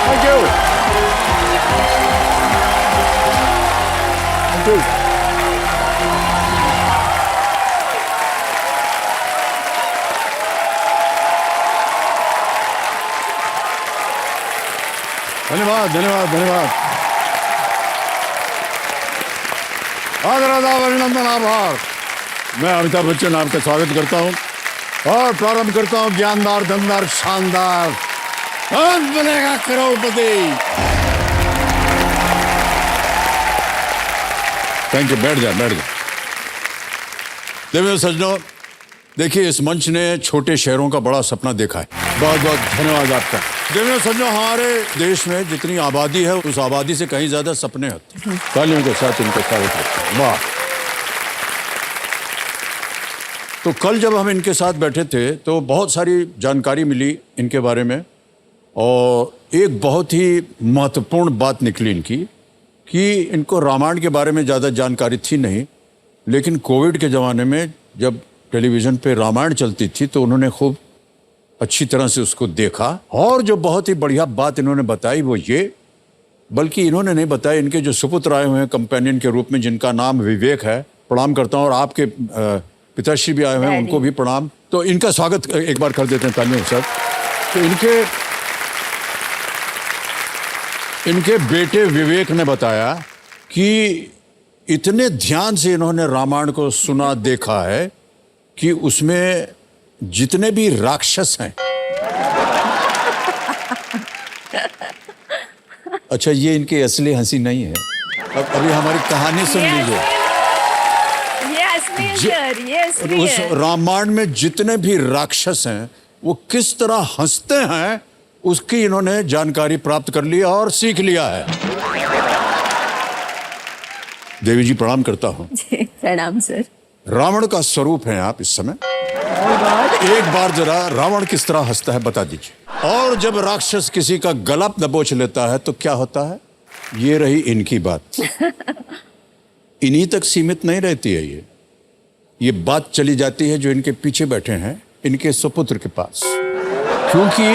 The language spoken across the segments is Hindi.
Thank you, thank you. धन्यवाद, धन्यवाद, धन्यवाद। आदर, आदाब, अभिनंदन, आभार। मैं अमिताभ बच्चन आपका स्वागत करता हूं और प्रारंभ करता हूं ज्ञानदार, धनदार, शानदार, कौन बनेगा करोड़पति। थैंक यू, बैठ जाए, बैठ जाए। देवियों सज्जनों, देखिए इस मंच ने छोटे शहरों का बड़ा सपना देखा है। बहुत बहुत धन्यवाद आपका। देवियों सज्जनों, हमारे देश में जितनी आबादी है उस आबादी से कहीं ज्यादा सपने होते हैं। तालियों के साथ इनको स्वागत करते हैं। वाह। तो कल जब हम इनके साथ बैठे थे तो बहुत सारी जानकारी मिली इनके बारे में और एक बहुत ही महत्वपूर्ण बात निकली इनकी कि इनको रामायण के बारे में ज़्यादा जानकारी थी नहीं, लेकिन कोविड के ज़माने में जब टेलीविज़न पे रामायण चलती थी तो उन्होंने खूब अच्छी तरह से उसको देखा। और जो बहुत ही बढ़िया बात इन्होंने बताई वो ये, बल्कि इन्होंने नहीं बताया, इनके जो सुपुत्र आए हुए हैं कंपेनियन के रूप में जिनका नाम विवेक है, प्रणाम करता हूँ, और आपके पिताश्री भी आए हुए हैं, उनको भी प्रणाम। तो इनका स्वागत एक बार कर देते हैं तालियों के साथ। तो इनके बेटे विवेक ने बताया कि इतने ध्यान से इन्होंने रामायण को सुना देखा है कि उसमें जितने भी राक्षस हैं अच्छा, ये इनकी असली हंसी नहीं है, अब अभी हमारी कहानी सुन लीजिए। उस रामायण में जितने भी राक्षस हैं वो किस तरह हंसते हैं उसकी इन्होंने जानकारी प्राप्त कर ली और सीख लिया है। देवी जी प्रणाम करता हूँ। प्रणाम सर। रावण का स्वरूप है आप इस समय। एक बार जरा रावण किस तरह हंसता है बता दीजिए। और जब राक्षस किसी का गला दबोच लेता है तो क्या होता है? ये रही इनकी बात। इन्हीं तक सीमित नहीं रहती है ये बात चली जाती है जो इनके पीछे बैठे हैं इनके सुपुत्र के पास, क्योंकि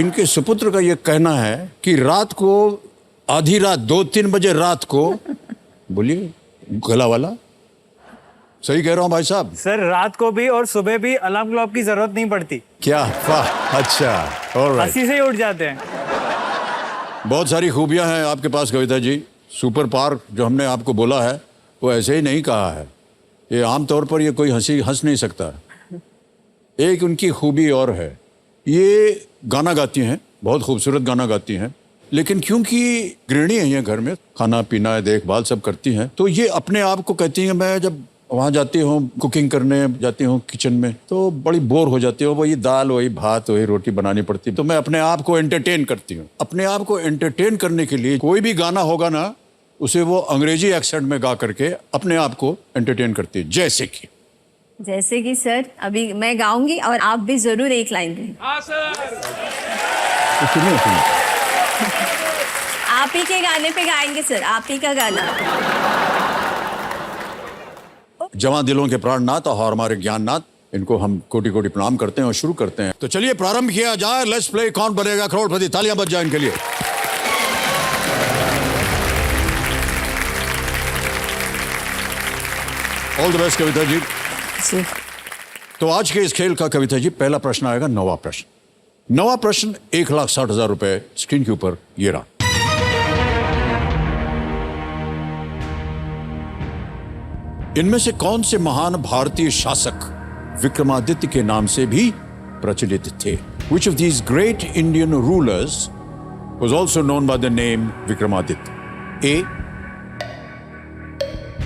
इनके सुपुत्र का ये कहना है कि रात को आधी रात 2-3 बजे रात को बोलिए गला वाला सही कह रहा हूं भाई साहब? सर रात को भी और सुबह भी अलार्म क्लॉक की जरूरत नहीं पड़ती। क्या? वाह, अच्छा, ऑलराइट। हंसी से ही उठ जाते हैं। बहुत सारी खूबियां हैं आपके पास कविता जी। सुपर पावर जो हमने आपको बोला है वो ऐसे ही नहीं कहा है, ये आमतौर पर ये कोई हंस नहीं सकता। एक उनकी खूबी और है, ये गाना गाती हैं, बहुत खूबसूरत गाना गाती हैं, लेकिन क्योंकि गृहिणी है ये, घर में खाना पीना देखभाल सब करती हैं, तो ये अपने आप को कहती हैं मैं जब वहाँ जाती हूँ कुकिंग करने जाती हूँ किचन में तो बड़ी बोर हो जाती हूँ, वही दाल वही भात वही रोटी बनानी पड़ती है, तो मैं अपने आप को एंटरटेन करती हूँ। अपने आप को एंटरटेन करने के लिए कोई भी गाना होगा ना उसे वो अंग्रेजी एक्सेंट में गा करके अपने आप को एंटरटेन करती है। जैसे कि सर अभी मैं गाऊंगी और आप भी जरूर एक लाइन दें। आप ही के गाने पे गाएंगे सर, आप ही का गाना। जवां दिलों के प्राणनाथ और हमारे ज्ञाननाथ, इनको हम कोटि कोटि प्रणाम करते हैं और शुरू करते हैं। तो चलिए प्रारंभ किया जाए। लेट्स प्ले कौन बनेगा करोड़पति। तालियां बज जाए इनके लिए। All the best Kavita ji. तो आज के इस खेल का कविता जी पहला प्रश्न आएगा, 9वां प्रश्न। 9वां प्रश्न 1,60,000 रुपए स्क्रीन के ऊपर ये रहा। इनमें से कौन से महान भारतीय शासक विक्रमादित्य के नाम से भी प्रचलित थे? Which of these great Indian rulers was also known by the name Vikramaditya? A.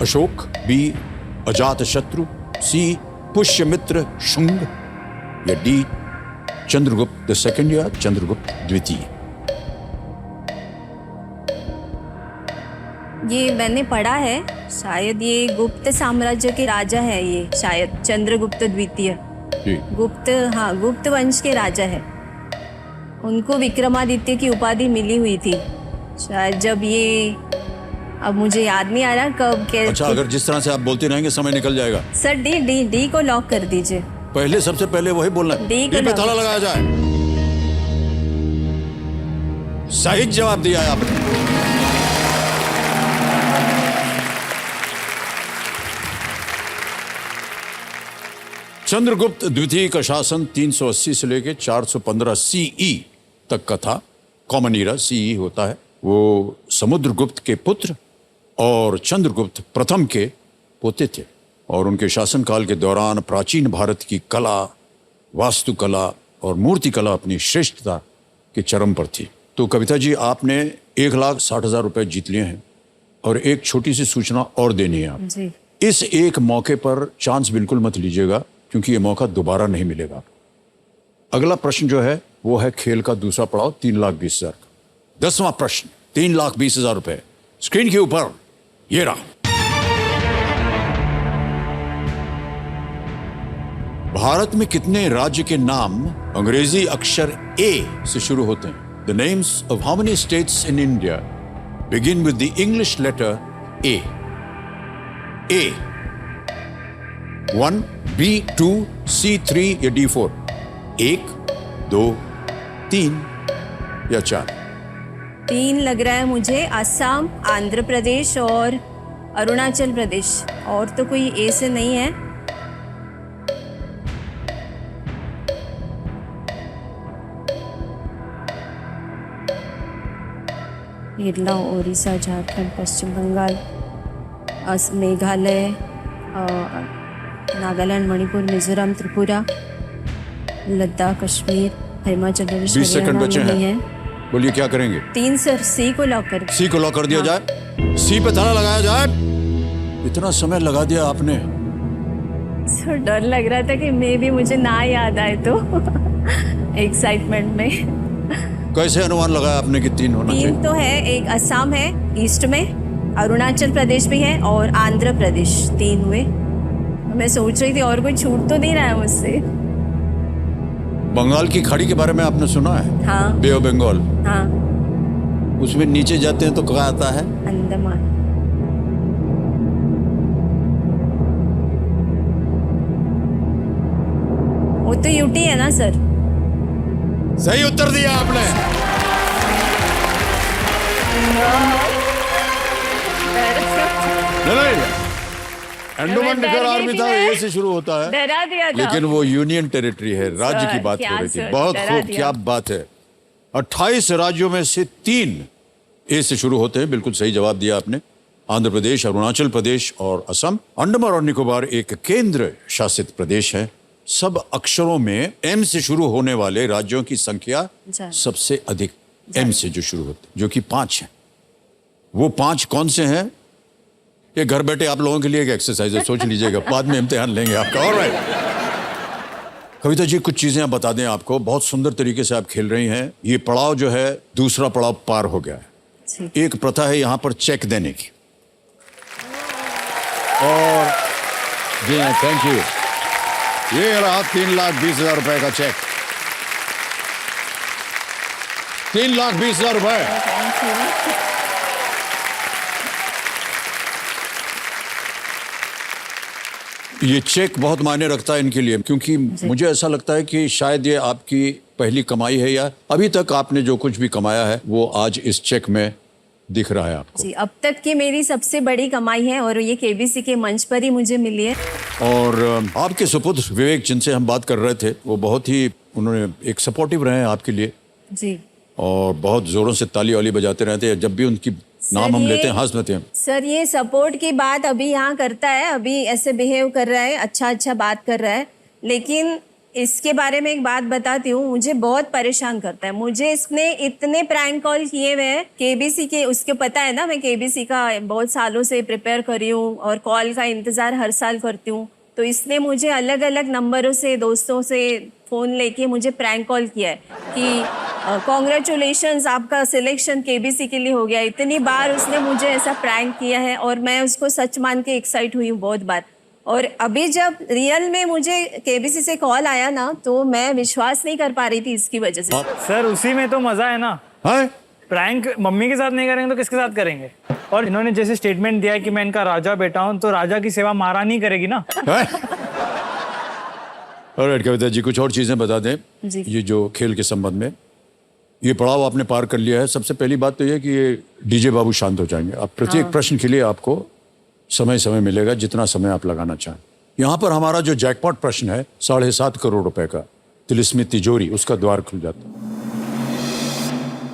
Ashok, B. Ajatashatru, C. Pushyamitra Shunga, या D. चंद्रगुप्त द सेकंड या चंद्रगुप्त द्वितीय। ये मैंने पढ़ा है, शायद ये गुप्त साम्राज्य के राजा है, ये शायद चंद्रगुप्त द्वितीय। गुप्त, हाँ, गुप्त वंश के राजा है। उनको विक्रमादित्य की उपाधि मिली हुई थी शायद जब ये, अब मुझे याद नहीं आ रहा कब के। अच्छा, अगर जिस तरह से आप बोलते रहेंगे समय निकल जाएगा। सर डी को लॉक कर दीजिए। पहले सबसे पहले वही बोलना है। डी पे ताला लगाया जाए। सही जवाब दिया है आपने। चंद्रगुप्त द्वितीय का शासन 380 से लेकर 415 सीई तक का था। कॉमन ईरा सीई होता है। वो समुद्रगुप्त के पुत्र और चंद्रगुप्त प्रथम के पोते थे और उनके शासनकाल के दौरान प्राचीन भारत की कला, वास्तुकला और मूर्तिकला अपनी श्रेष्ठता के चरम पर थी। तो कविता जी, आपने 1,60,000 रुपए जीत लिए हैं और एक छोटी सी सूचना और देनी है आप जी। इस एक मौके पर चांस बिल्कुल मत लीजिएगा, क्योंकि ये मौका दोबारा नहीं मिलेगा। अगला प्रश्न जो है वो है खेल का दूसरा पड़ाव, 3,20,000 का। 10वां प्रश्न, 3,20,000 रुपए स्क्रीन के ऊपर ये रहा। भारत में कितने राज्य के नाम अंग्रेजी अक्षर ए से शुरू होते हैं? The names of how many states in India begin with the English letter A? A 1, B 2, C 3 या D 4? 1, 2, 3 या 4? 3 लग रहा है मुझे। असम, आंध्र प्रदेश और अरुणाचल प्रदेश। और तो कोई ए से नहीं है। केरला, उड़ीसा, झारखंड, पश्चिम बंगाल, मेघालय, नागालैंड, मणिपुर, मिजोरम, त्रिपुरा, लद्दाख, कश्मीर, हिमाचल प्रदेश, 20 सेकंड बचे हरियाणा नहीं हैं। है। बोलिए क्या करेंगे? 3 सर, सी को लॉक कर। सी को लॉक कर दिया जाए। सी पे ताला लगाया जाए। इतना समय लगा दिया आपने। सर डर लग रहा था कि मे भी मुझे ना याद आए तो एक्साइटमेंट में। कैसे अनुमान लगाया आपने कि 3 होना चाहिए? 3 तो है। एक असम है ईस्ट में, अरुणाचल प्रदेश भी है और आंध्र प्रदेश। 3 हुए। मैं सोच रही थी और कोई छूट तो नहीं रहा है मुझसे। बंगाल की खाड़ी के बारे में आपने सुना है? हाँ। बे ऑफ बंगाल। हाँ। उसमें नीचे जाते हैं तो क्या आता है? अंडमान। वो तो यूटी है ना सर? सही उत्तर दिया आपने। नहीं, अंडमान निकोबार आर्मी था, ए से शुरू होता है। डरा दिया था। लेकिन वो यूनियन टेरिटरी है, राज्य की बात क्या हो रही थी। सर, बहुत डरा खूब, दिया। क्या बात है। 28 राज्यों में से 3 ए से शुरू होते हैं। बिल्कुल सही जवाब दिया आपने। आंध्र प्रदेश, अरुणाचल प्रदेश और असम। अंडमान और निकोबार एक केंद्र शासित प्रदेश है। सब अक्षरों में एम से शुरू होने वाले राज्यों की संख्या सबसे अधिक एम से जो शुरू होते, जो कि 5 है। वो 5 कौन से हैं? ये घर बैठे आप लोगों के लिए एक एक्सरसाइज है, सोच लीजिएगा। बाद में इम्तिहान लेंगे आपका। ऑलराइट कविता जी, कुछ चीजें आप बता दें आपको। बहुत सुंदर तरीके से आप खेल रही हैं। ये पड़ाव जो है दूसरा पड़ाव पार हो गया है। एक प्रथा है यहाँ पर चेक देने की। और जी हाँ, थैंक यू। ये रहा 3,20,000 रुपए का चेक। 3,20,000 रुपए। ये चेक बहुत मायने रखता है इनके लिए, क्योंकि मुझे ऐसा लगता है कि शायद ये आपकी पहली कमाई है, या अभी तक आपने जो कुछ भी कमाया है वो आज इस चेक में दिख रहा है आपको। जी, अब तक की मेरी सबसे बड़ी कमाई है और ये केबीसी के मंच पर ही मुझे मिली है। और आपके सुपुत्र विवेक, जिनसे हम बात कर रहे थे, वो बहुत ही उन्होंने एक सपोर्टिव रहे हैं आपके लिए जी, और बहुत जोरों से ताली वाली बजाते रहते हैं जब भी उनकी नाम हम लेते हैं, हंस लेते हैं। सर ये सपोर्ट की बात अभी यहाँ करता है, अभी ऐसे बिहेव कर रहा है, अच्छा बात कर रहा है। लेकिन इसके बारे में एक बात बताती हूँ, मुझे बहुत परेशान करता है। मुझे इसने इतने प्रैंक कॉल किए हुए हैं केबीसी के, उसके पता है ना, मैं केबीसी का बहुत सालों से प्रिपेयर करी हूँ और कॉल का इंतज़ार हर साल करती हूँ। तो इसने मुझे अलग अलग नंबरों से, दोस्तों से फ़ोन लेके मुझे प्रैंक कॉल किया है कि कॉन्ग्रेचुलेशंस, आपका सिलेक्शन केबीसी के लिए हो गया। इतनी बार उसने मुझे ऐसा प्रैंक किया है और मैं उसको सच मान के एक्साइट हुई हूँ बहुत बार। और अभी जब रियल में मुझे केबीसी से कॉल आया ना, तो मैं विश्वास नहीं कर पा रही थी इसकी वजह से। सर उसी में तो मजा है ना। है? प्रैंक मम्मी के साथ नहीं करेंगे तो किसके साथ करेंगे? और इन्होंने जैसे स्टेटमेंट दिया है कि मैं इनका राजा बेटा हूं, तो राजा की सेवा महारानी करेगी ना। ऑलराइट कविता जी, कुछ और चीजें बता दें जी। ये जो खेल के संबंध में। ये पड़ाव आपने पार कर लिया है। सबसे पहली बात तो यह कि ये डीजे बाबू शांत हो जाएंगे। अब प्रत्येक प्रश्न के लिए आपको समय मिलेगा, जितना समय आप लगाना चाहें। यहाँ पर हमारा जो जैकपॉट प्रश्न है 7.5 करोड़ रुपए का, तिलिस्मी तिजोरी, उसका द्वार खुल जाता है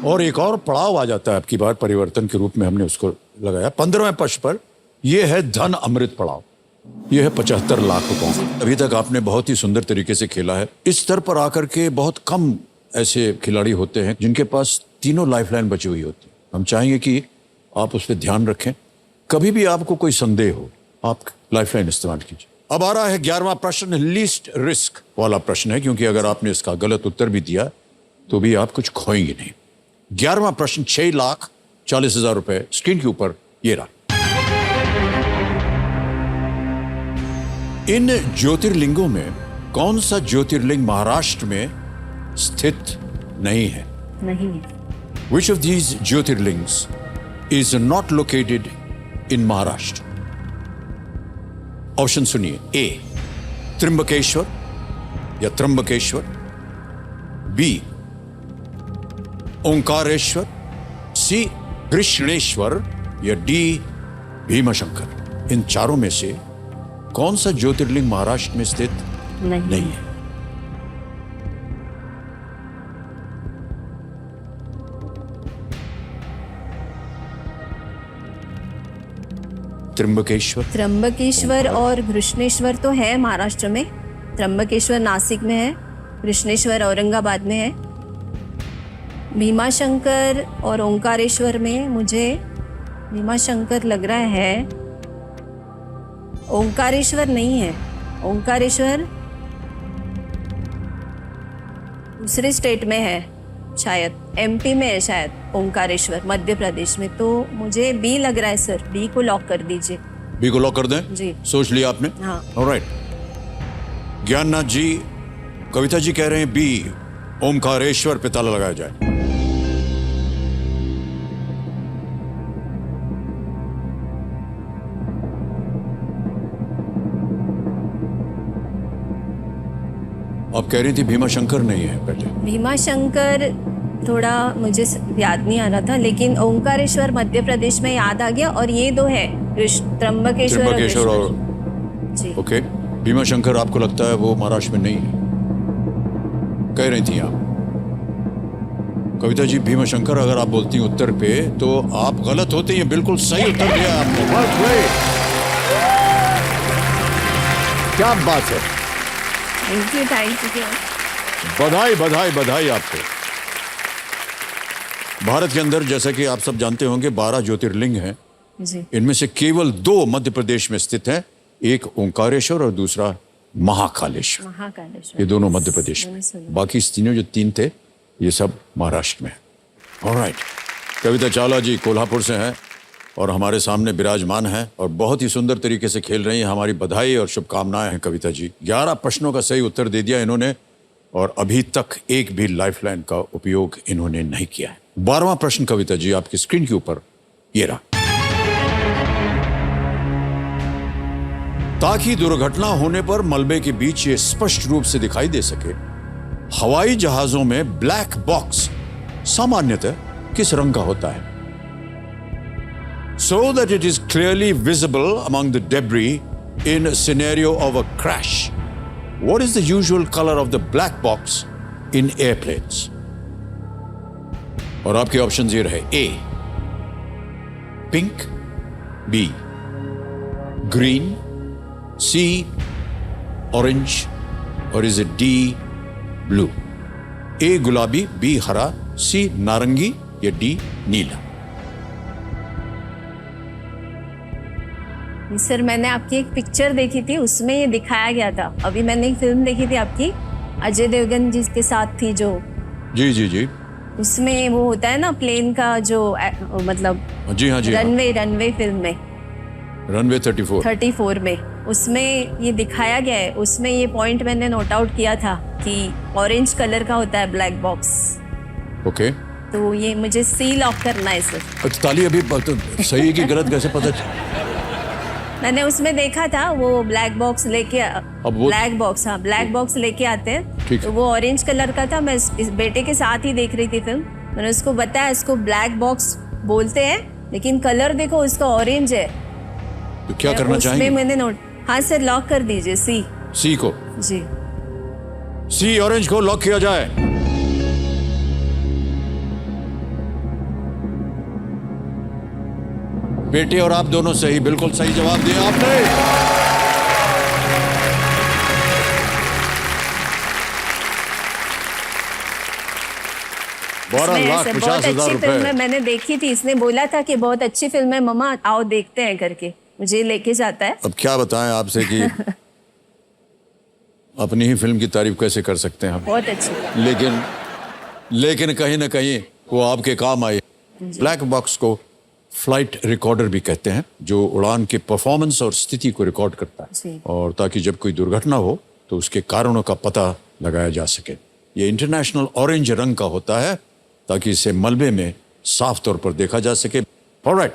और एक और पड़ाव आ जाता है आपकी बार परिवर्तन के रूप में हमने उसको लगाया 15वें प्रश्न पर। यह है धन अमृत पड़ाव। यह है 75 लाख रुपए। अभी तक आपने बहुत ही सुंदर तरीके से खेला है। इस स्तर पर आकर के बहुत कम ऐसे खिलाड़ी होते हैं जिनके पास तीनों लाइफलाइन बची हुई होती है। हम चाहेंगे कि आप उस पर ध्यान रखें। कभी भी आपको कोई संदेह हो, आप लाइफलाइन इस्तेमाल कीजिए। अब आ रहा है 11वां प्रश्न, लीस्ट रिस्क वाला प्रश्न है, क्योंकि अगर आपने इसका गलत उत्तर भी दिया तो भी आप कुछ खोएंगे नहीं। 11वां प्रश्न 6,40,000 रुपए स्क्रीन के ऊपर ये रहा। इन ज्योतिर्लिंगों में कौन सा ज्योतिर्लिंग महाराष्ट्र में स्थित नहीं है? नहीं है। Which of these jyotirlingas is not located in Maharashtra? Option सुनिए। ए त्र्यंबकेश्वर या त्र्यंबकेश्वर, बी ओंकारेश्वर, सी कृष्णेश्वर या डी भीमाशंकर। इन चारों में से कौन सा ज्योतिर्लिंग महाराष्ट्र में स्थित नहीं है? त्र्यंबकेश्वर और कृष्णेश्वर तो है महाराष्ट्र में। त्र्यंबकेश्वर नासिक में है, कृष्णेश्वर औरंगाबाद में है। भीमाशंकर और ओंकारेश्वर में मुझे भीमाशंकर लग रहा है, ओंकारेश्वर नहीं है। ओंकारेश्वर दूसरे स्टेट में है शायद, एमपी में है शायद ओंकारेश्वर, मध्य प्रदेश में। तो मुझे बी लग रहा है सर, बी को लॉक कर दीजिए। बी को लॉक कर दें? जी। सोच लिया आपने? हाँ। ऑलराइट। ज्ञाननाथ जी, कविता जी कह रहे हैं बी ओंकारेश्वर पे ताला लगाया जाए। आप कह रही थी भीमाशंकर नहीं है पहले। भीमाशंकर थोड़ा मुझे याद नहीं आ रहा था, लेकिन ओंकारेश्वर मध्य प्रदेश में याद आ गया। और ये दो है त्र्यंबकेश्वर और जी। ओके, भीमाशंकर आपको लगता है वो महाराष्ट्र में नहीं है, कह रही थी आप। कविता जी, भीमाशंकर अगर आप बोलती हैं उत्तर पे तो आप गलत होते हैं। बिल्कुल सही उत्तर दिया आपने। क्या बात है, थैंक यू। बधाई बधाई बधाई आपको। भारत के अंदर जैसा कि आप सब जानते होंगे 12 ज्योतिर्लिंग हैं जी। इनमें से केवल 2 मध्य प्रदेश में स्थित हैं, एक ओंकारेश्वर और दूसरा महाकालेश्वर। ये दोनों मध्य प्रदेश में, बाकी तीनों जो 3 थे ये सब महाराष्ट्र में है। ऑलराइट, कविता चावला जी कोल्हापुर से हैं और हमारे सामने विराजमान हैं और बहुत ही सुंदर तरीके से खेल रही हैं। हमारी बधाई और शुभकामनाएं हैं कविता जी। 11 प्रश्नों का सही उत्तर दे दिया इन्होंने और अभी तक एक भी लाइफलाइन का उपयोग इन्होंने नहीं किया है। 12वां प्रश्न कविता जी आपकी स्क्रीन के ऊपर ये रहा। ताकि दुर्घटना होने पर मलबे के बीच ये स्पष्ट रूप से दिखाई दे सके, हवाई जहाजों में ब्लैक बॉक्स सामान्यतः किस रंग का होता है? So that it is clearly visible among the debris in a scenario of a crash. What is the usual color of the black box in airplanes? और आपके ऑप्शन ये रहे। A pink, B green, C orange or is it D blue? A गुलाबी, B हरा, C नारंगी या D नीला? सर, मैंने आपकी एक पिक्चर देखी थी, उसमें ये दिखाया गया था। अभी मैंने एक फिल्म देखी थी आपकी, अजय देवगन जिसके साथ थी जो। जी जी जी। उसमें वो होता है ना प्लेन का जो मतलब। जी हाँ जी। रनवे फिल्म में, रनवे 34 में उसमें ये दिखाया गया है। उसमें ये पॉइंट मैंने नोट आउट किया था कि ऑरेंज कलर का होता है ब्लैक बॉक्स। ओके, तो ये मुझे सी लॉक करना है सर। ताली अभी सही है कि गलत कैसे पता मैंने उसमें देखा था वो ब्लैक बॉक्स लेके, ब्लैक बॉक्स लेके आते हैं ठीक तो है। वो ऑरेंज कलर का था। मैं इस बेटे के साथ ही देख रही थी फिल्म। मैंने उसको बताया, इसको ब्लैक बॉक्स बोलते हैं, लेकिन कलर देखो उसका ऑरेंज है। तो क्या करना उसमें चाहेंगे? मैंने नोट, हाँ सर लॉक कर दीजिए सी। सी को, जी सी ऑरेंज को लॉक किया जाए। बेटे और आप दोनों सही, बिल्कुल सही जवाब दिया आपने। 12 इसमें लाख ऐसे 50 बहुत हजार अच्छी फिल्म है, रुपए। मैंने देखी थी। इसने बोला था कि बहुत अच्छी फिल्म है मम्मा, आओ देखते हैं करके, मुझे लेके जाता है। अब क्या बताएं आपसे कि अपनी ही फिल्म की तारीफ कैसे कर सकते हैं हम। बहुत अच्छी। लेकिन कहीं ना कहीं वो आपके काम आई। ब्लैक बॉक्स को फ्लाइट रिकॉर्डर भी कहते हैं, जो उड़ान के परफॉर्मेंस और स्थिति को रिकॉर्ड करता जी। है, और ताकि जब कोई दुर्घटना हो तो उसके कारणों का पता लगाया जा सके। ये इंटरनेशनल ऑरेंज रंग का होता है ताकि इसे मलबे में साफ तौर पर देखा जा सके। ऑलराइट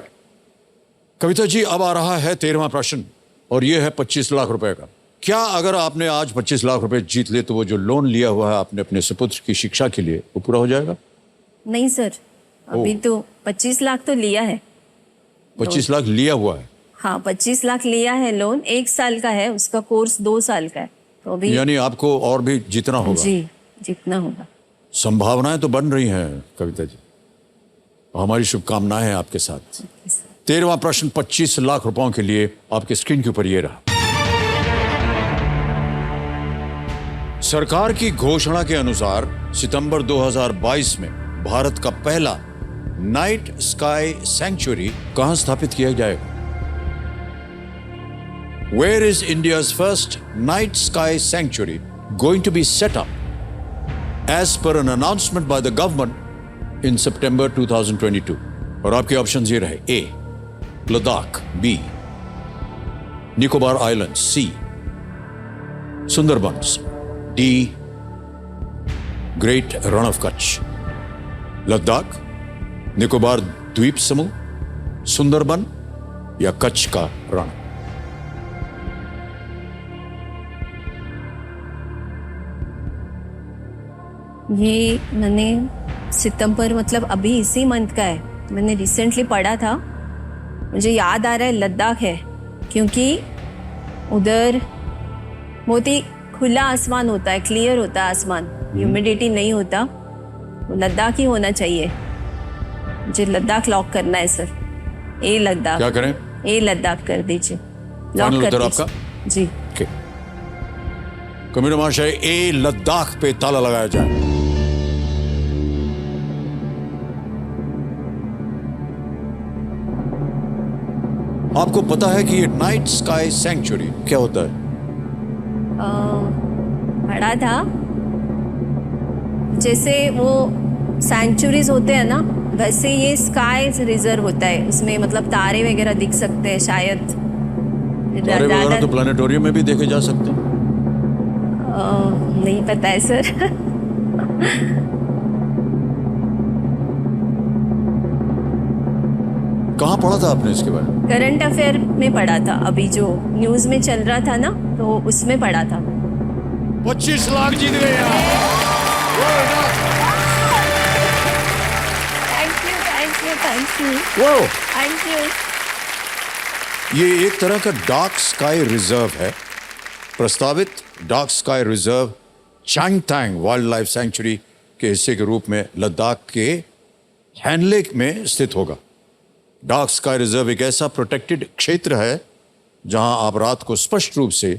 कविता जी, अब आ रहा है 13वां प्रश्न, और ये है 25 लाख रुपए का। क्या अगर आपने आज 25 लाख रुपए जीत ले तो वो जो लोन लिया हुआ है आपने अपने सुपुत्र की शिक्षा के लिए, वो पूरा हो जाएगा? नहीं सर, अभी तो 25 लाख तो लिया है। 25 लाख लिया हुआ है, हाँ 25 लाख लिया है लोन, 1 साल का है, उसका कोर्स 2 साल का है, तो अभी यानी आपको और भी जितना होगा। जी जितना होगा। संभावनाएं तो बन रही हैं कविता जी, हमारी शुभकामनाएं हैं आपके साथ। 13वां प्रश्न 25 लाख रुपयों के लिए आपके स्क्रीन के ऊपर ये रहा। सरकार की घोषणा के अनुसार सितंबर 2022 में भारत का पहला नाइट स्काई सैंक्चुरी कहां स्थापित किया जाएगा? Where is India's first night sky sanctuary going to be set up? As per an announcement by the government in September 2022. और आपके ऑप्शन ये रहे: ए Ladakh, B Nicobar island, C Sundarbans, D great Rann of Kutch. Ladakh, Nicobar द्वीप समूह, सुंदरबन या कच्छ का रण? ये मैंने सितंबर मतलब अभी इसी मंथ का है, मैंने रिसेंटली पढ़ा था। मुझे याद आ रहा है लद्दाख है, क्योंकि उधर बहुत ही खुला आसमान होता है, क्लियर होता है आसमान, ह्यूमिडिटी नहीं होता। लद्दाख ही होना चाहिए। मुझे लद्दाख लॉक करना है सर। ए लद्दाख। क्या करें? ए लद्दाख कर दीजिए, लॉक फाइनल कर उत्तर दीजिए। आपका? जी ओके, कमिश्नर महाशय, ए लद्दाख पे ताला लगाया जाए। आपको पता है कि ये नाइट स्काई सैंक्चुरी क्या होता है? पढ़ा था, जैसे वो सैंक्चुरीज होते हैं ना, वैसे ये स्काई रिजर्व होता है। उसमें मतलब तारे वगैरह दिख सकते हैं शायद। तारे वगैरह तो प्लानिटोरियम में भी देखे जा सकते हैं। नहीं पता है सर। कहाँ पढ़ा था आपने इसके बारे में? करंट अफेयर में पढ़ा था, अभी जो न्यूज में चल रहा था ना, तो उसमें पढ़ा था। 25 लाख जीत गए आप। Thank you thank you thank you वो थैंक यू। ये एक तरह का डार्क स्काई रिजर्व है। प्रस्तावित dark sky reserve Changthang wild life sanctuary के हिस्से के रूप में लद्दाख के हैनलेक में स्थित होगा। डार्क स्काई रिजर्व एक ऐसा प्रोटेक्टेड क्षेत्र है जहां आप रात को स्पष्ट रूप से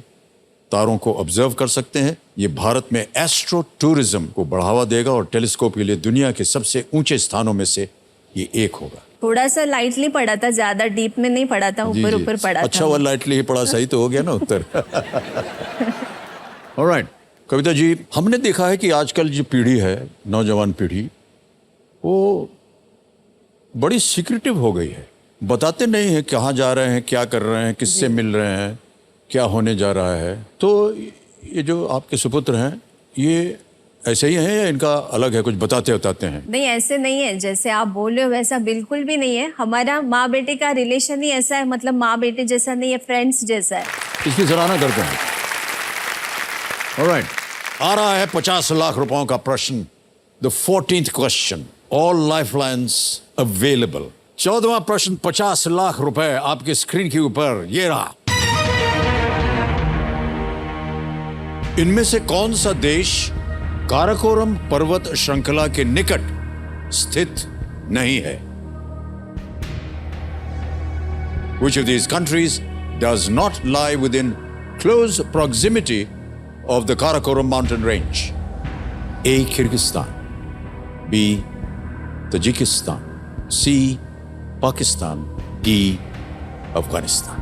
तारों को ऑब्जर्व कर सकते हैं। ये भारत में एस्ट्रो टूरिज्म को बढ़ावा देगा और टेलीस्कोप के लिए दुनिया के सबसे ऊंचे स्थानों में से ये एक होगा। थोड़ा सा लाइटली पढ़ा था, ज्यादा डीप में नहीं पढ़ा था, ऊपर ऊपर पढ़ा था। अच्छा, वो लाइटली ही पढ़ा, सही तो हो गया ना उत्तर। ऑलराइट कविता जी, हमने देखा है कि आजकल जो पीढ़ी है, नौजवान पीढ़ी, वो बड़ी सीक्रेटिव हो गई है। बताते नहीं है कहाँ जा रहे हैं, क्या कर रहे हैं, किससे मिल रहे हैं, क्या होने जा रहा है। तो ये जो आपके सुपुत्र हैं, ये ऐसे ही हैं या इनका अलग है, कुछ बताते हैं? नहीं ऐसे नहीं है, जैसे आप बोल रहे हो वैसा बिल्कुल भी नहीं है। हमारा माँ बेटे का रिलेशन ही ऐसा है, मतलब माँ बेटे जैसा नहीं है, फ्रेंड्स जैसा है। इसकी सराहना करते हैं। ऑलराइट, आ रहा है 50 लाख रुपयों का प्रश्न, the 14th question, all lifelines available. 14वां प्रश्न, 50 लाख रुपए आपके स्क्रीन के ऊपर, ये रहा। इनमें से कौन सा देश काराकोरम पर्वत श्रृंखला के निकट स्थित नहीं है? Which of these countries does not lie within close proximity of the Karakoram mountain range? A. Kyrgyzstan, B. Tajikistan, C. Pakistan, D. Afghanistan.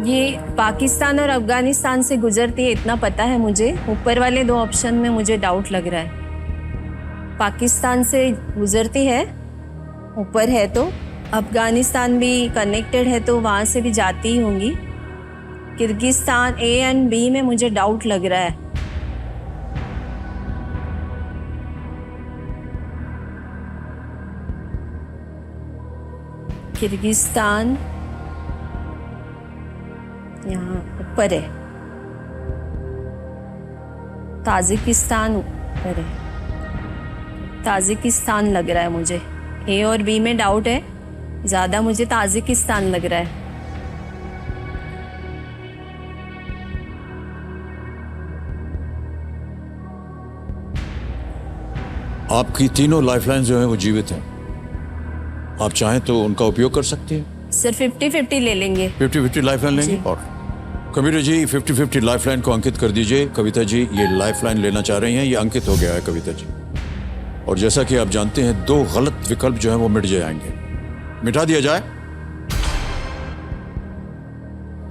ये पाकिस्तान और अफगानिस्तान से गुजरती है, इतना पता है मुझे। ऊपर वाले दो ऑप्शन में मुझे डाउट लग रहा है। पाकिस्तान से गुजरती है, ऊपर है तो। अफगानिस्तान भी कनेक्टेड है तो वहाँ से भी जाती ही होंगी। किर्गिस्तान, ए एंड बी में मुझे डाउट लग रहा है। किर्गिस्तान यहाँ ऊपर है, ताजिकिस्तान ऊपर है। ताजिकिस्तान लग रहा है मुझे। ए और बी में डाउट है, ज़्यादा मुझे ताजिकिस्तान लग रहा है। आपकी तीनों लाइफलाइन जो है वो जीवित हैं। आप चाहें तो उनका उपयोग कर सकती हैं। सर 50-50 ले लेंगे। 50-50 लाइफलाइन लेंगे। और कविता जी 50-50 लाइफलाइन को अंकित कर दीजिए। कविता जी ये लाइफलाइन लेना चाह रही हैं, ये अंकित हो गया है कविता जी। और जैसा कि आप जानते हैं, 2 गलत विकल्प जो हैं वो मिट जाएंगे। मिटा दिया जाए।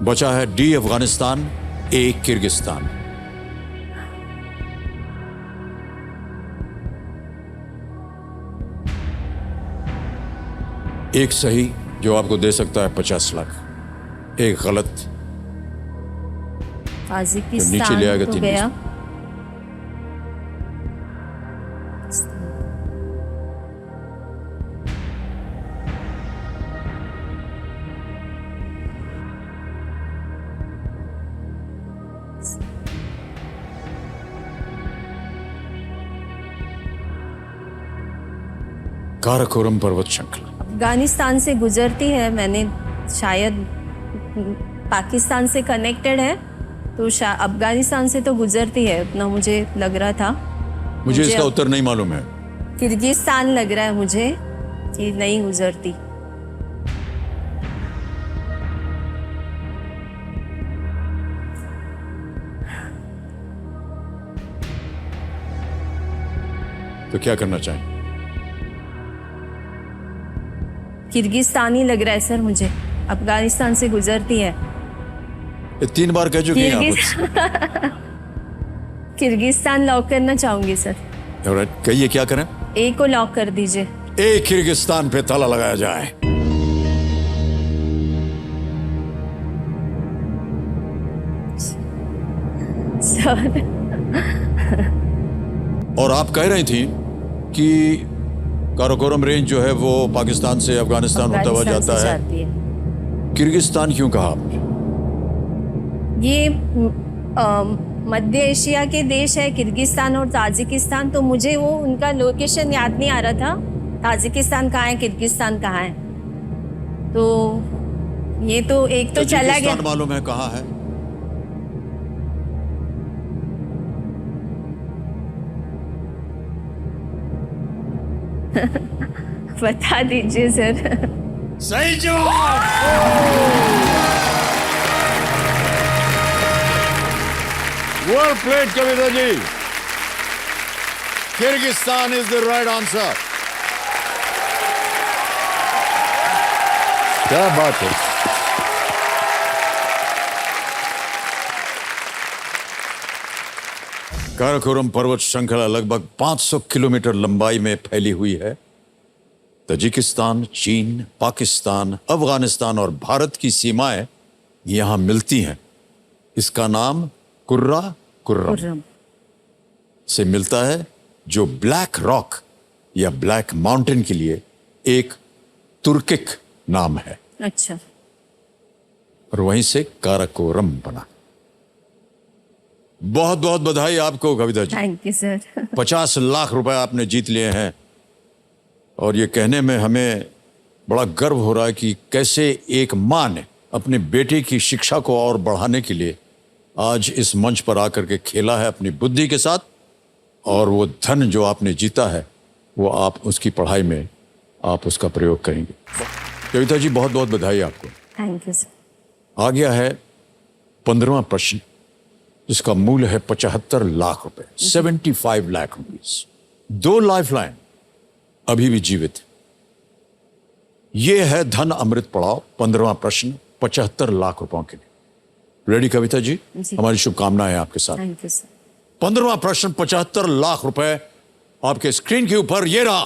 बचा है डी अफगानिस्तान, ए किर्गिस्तान। एक सही जो आपको दे सकता है 50 लाख, एक गलत ताजिकिस्तान नीचे ले आएगा तो 3। गया। काराकोरम पर्वत श्रृंखला अफगानिस्तान से गुजरती है, मैंने शायद पाकिस्तान से कनेक्टेड है तो अफगानिस्तान से तो गुजरती है, उतना मुझे लग रहा था। मुझे इसका उत्तर नहीं मालूम है। किर्गिस्तान लग रहा है मुझे कि नहीं गुजरती। तो क्या करना चाहें? किर्गिस्तान ही लग रहा है सर मुझे, अफगानिस्तान से गुजरती है। ये 3 बार कह चुकी हैं आप। किर्गिस्तान लॉक करना चाहूंगी सर। ऑलराइट, कहिए क्या करें? ए को लॉक कर दीजिए। ए किर्गिस्तान पे ताला लगाया जाए। सर और आप कह रही थी कि काराकोरम रेंज जो है वो पाकिस्तान से अफगानिस्तान होता हुआ जाता है। जाती है। किर्गिस्तान क्यों कहा आपने? ये मध्य एशिया के देश है किर्गिस्तान और ताजिकिस्तान, तो मुझे वो उनका लोकेशन याद नहीं आ रहा था। ताजिकिस्तान कहाँ है, किर्गिस्तान कहाँ है, तो ये तो एक तो चला गया। मालूम है कहाँ है? बता दीजिए सर। सही जवाब। Well played Kavita ji. Kyrgyzstan is the right answer. क्या बात है। काराकोरम पर्वत श्रृंखला लगभग 500 किलोमीटर लंबाई में फैली हुई है। ताजिकिस्तान, चीन, पाकिस्तान, अफगानिस्तान और भारत की सीमाएं यहां मिलती हैं। इसका नाम कुर्रा कुर्रम से मिलता है, जो ब्लैक रॉक या ब्लैक माउंटेन के लिए एक तुर्किक नाम है। अच्छा। और वहीं से काराकोरम बना। बहुत बहुत बधाई आपको Kavita ji. Thank you sir. 50 lakh रुपए आपने जीत लिए हैं और ये कहने में हमें बड़ा गर्व हो रहा है कि कैसे एक माँ ने अपने बेटे की शिक्षा को और बढ़ाने के लिए आज इस मंच पर आकर के खेला है अपनी बुद्धि के साथ, और वो धन जो आपने जीता है वो आप उसकी पढ़ाई में आप उसका प्रयोग करेंगे। कविता जी बहुत बहुत बधाई आपको। Thank you sir. आ गया है 15वां प्रश्न, जिसका मूल्य है 75 लाख रुपए, 75 लाख रुपीस। 2 लाइफलाइन अभी भी जीवित है। यह है धन अमृत पड़ाव 15वां प्रश्न 75 लाख रुपयों के लिए। रेडी कविता जी? हमारी शुभकामनाएं हैं आपके साथ। Thank you sir. 15वां प्रश्न 75 लाख रुपए आपके स्क्रीन के ऊपर ये रहा।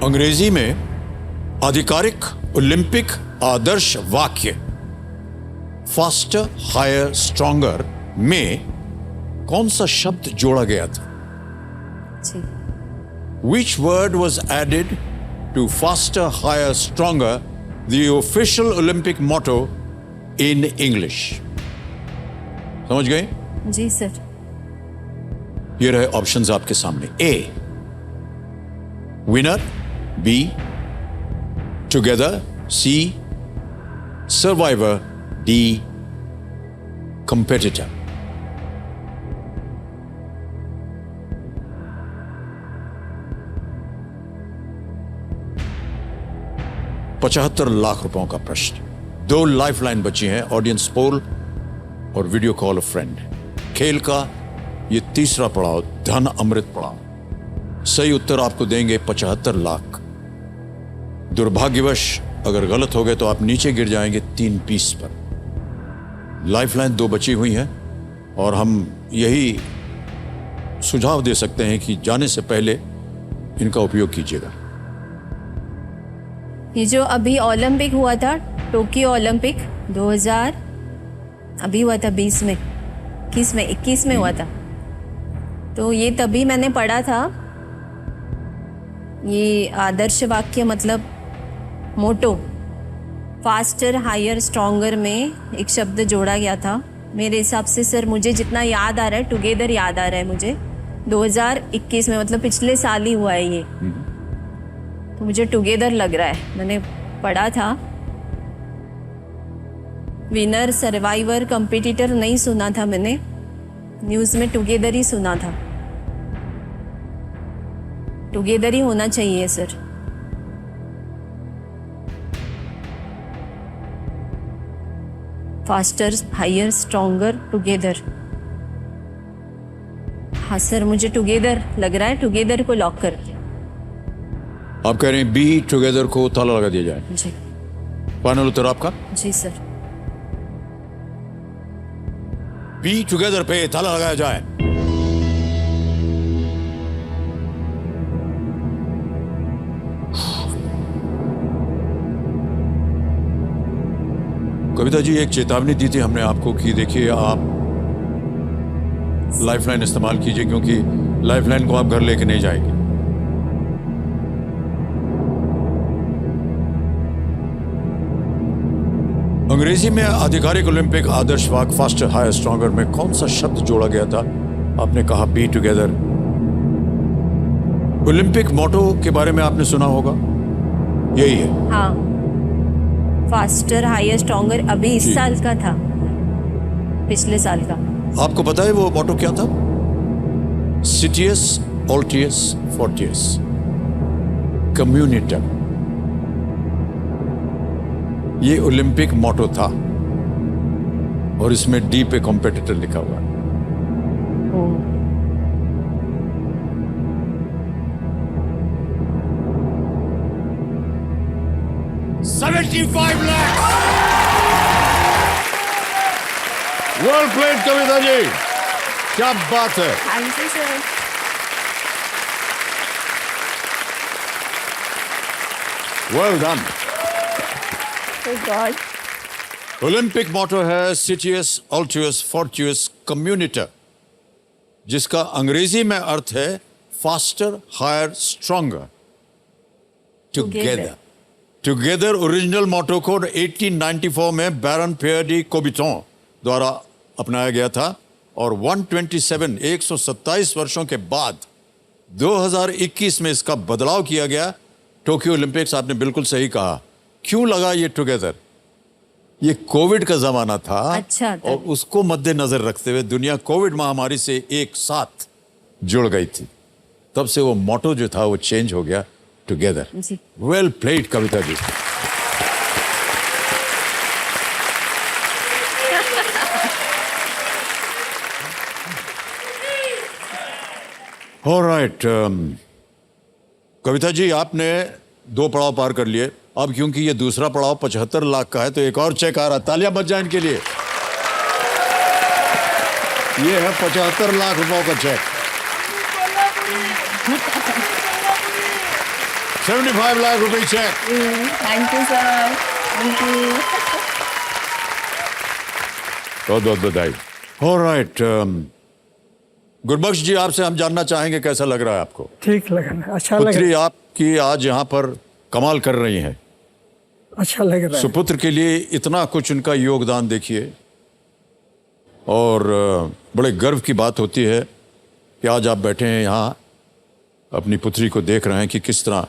अंग्रेजी में आधिकारिक ओलंपिक आदर्श वाक्य फास्टर हायर स्ट्रॉन्गर में कौन सा शब्द जोड़ा गया था? जी। Which word was added to faster, higher, stronger, the official Olympic motto in English? समझ गए? जी सर। ये रहे ऑप्शंस आपके सामने। A, winner, B, together, C, survivor, D, competitor. $75 lakh रुपयों का प्रश्न। 2 लाइफलाइन बची हैं, ऑडियंस पोल और वीडियो कॉल अ फ्रेंड। खेल का ये तीसरा पड़ाव, धन अमृत पड़ाव। सही उत्तर आपको देंगे 75 लाख। दुर्भाग्यवश अगर गलत हो गए तो आप नीचे गिर जाएंगे 3 पीस पर। लाइफलाइन 2 बची हुई हैं और हम यही सुझाव दे सकते हैं कि जाने से पहले इनका उपयोग कीजिएगा। ये जो अभी ओलंपिक हुआ था, टोक्यो ओलंपिक 2000 अभी हुआ था 20 में, 21 में हुआ था। तो ये तभी मैंने पढ़ा था। ये आदर्श वाक्य मतलब मोटो फास्टर हायर स्ट्रॉन्गर में एक शब्द जोड़ा गया था। मेरे हिसाब से सर मुझे जितना याद आ रहा है, टुगेदर याद आ रहा है मुझे, 2021 में, मतलब पिछले साल ही हुआ है ये। तो मुझे टुगेदर लग रहा है, मैंने पढ़ा था। विनर, सर्वाइवर, कंपटीटर नहीं सुना था मैंने, न्यूज़ में टुगेदर ही सुना था। टुगेदर ही होना चाहिए sir. Faster higher stronger together. हाँ सर मुझे टुगेदर लग रहा है, टुगेदर को लॉक कर। आप कह रहे हैं बी, टुगेदर को ताला लगा दिया जाए? जी। फाइनल उत्तर आपका? जी सर। बी, टुगेदर पे ताला लगाया जाए। कविता जी, एक चेतावनी दी थी हमने आपको कि देखिए आप लाइफलाइन इस्तेमाल कीजिए, क्योंकि लाइफलाइन को आप घर लेके नहीं जाएंगे। अंग्रेजी में आधिकारिक ओलंपिक आदर्श वाक्य फास्टर हायर स्ट्रॉन्गर में कौन सा शब्द जोड़ा गया था? आपने कहा बी, टुगेदर। ओलंपिक मोटो के बारे में आपने सुना होगा, यही है। हाँ, फास्टर हायर स्ट्रॉन्गर अभी इस साल का था, पिछले साल का। आपको पता है वो मोटो क्या था? सिटियस, ऑल्टियस, फोर्टियस, कम्युनिटर। ये ओलंपिक मोटो था और इसमें डी पे कॉम्पिटिटर लिखा हुआ है। 75 लाख। वेल प्लेड कविता जी, क्या बात है। Thank you sir. Well done. Good. Olympic motto है सिटियस, ऑल्टियस, फोर्टियस, कम्युनिटर, जिसका अंग्रेजी में अर्थ है faster, higher, stronger, together. Together original motto code 1894 में बैरन पियर डी कोबिटॉन द्वारा अपनाया गया था और 127 वर्षों के बाद 2021 में इसका बदलाव किया गया। टोक्यो ओलंपिक्स, आपने बिल्कुल सही कहा। क्यों लगा ये टुगेदर? ये कोविड का जमाना था। अच्छा, और उसको मद्देनजर रखते हुए दुनिया कोविड महामारी से एक साथ जुड़ गई थी, तब से वो मोटो जो था वो चेंज हो गया, टुगेदर। जी। वेल प्लेड कविता जी। ऑलराइट, कविता जी, आपने 2 पड़ाव पार कर लिए। अब क्योंकि ये दूसरा पड़ाव 75 लाख का है तो एक और चेक आ रहा है। तालियां बज जाएं इनके लिए। ये है 75 लाख रुपयों का चेक। 75 लाख रुपए check. Thank you sir, thank you. बहुत बहुत बधाई। ऑलराइट, गुरबख्श जी, आपसे हम जानना चाहेंगे कैसा लग रहा है आपको? ठीक लग रहा है, अच्छा लग रहा पुत्री आपकी आज यहाँ पर कमाल कर रही है। है, अच्छा लग रहा है। सुपुत्र के लिए इतना कुछ उनका योगदान देखिए, और बड़े गर्व की बात होती है कि आज आप बैठे हैं यहाँ, अपनी पुत्री को देख रहे हैं कि किस तरह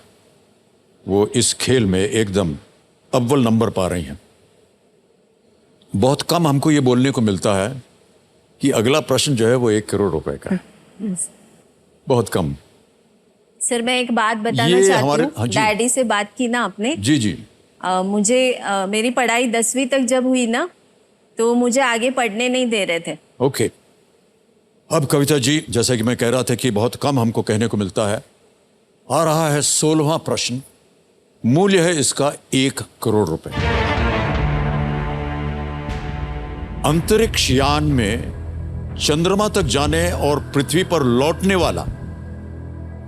वो इस खेल में एकदम अव्वल नंबर पा रही हैं। बहुत कम हमको ये बोलने को मिलता है कि अगला प्रश्न जो है वो 1 करोड़ रुपए का है। बहुत कम। सर, मैं एक बात बताना ये चाहती हमारे- हूँ। हाँ जी। डैडी से बात की ना आपने? जी जी। मुझे मेरी पढ़ाई 10वीं तक जब हुई ना, तो मुझे आगे पढ़ने नहीं दे रहे थे। ओके। अब कविता जी, जैसा कि मैं कह रहा था कि बहुत कम हमको कहने को मिलता है, आ रहा है 16वां प्रश्न। मूल्य है इसका 1 करोड़ रुपए। अंतरिक्ष यान में चंद्रमा तक जाने और पृथ्वी पर लौटने वाला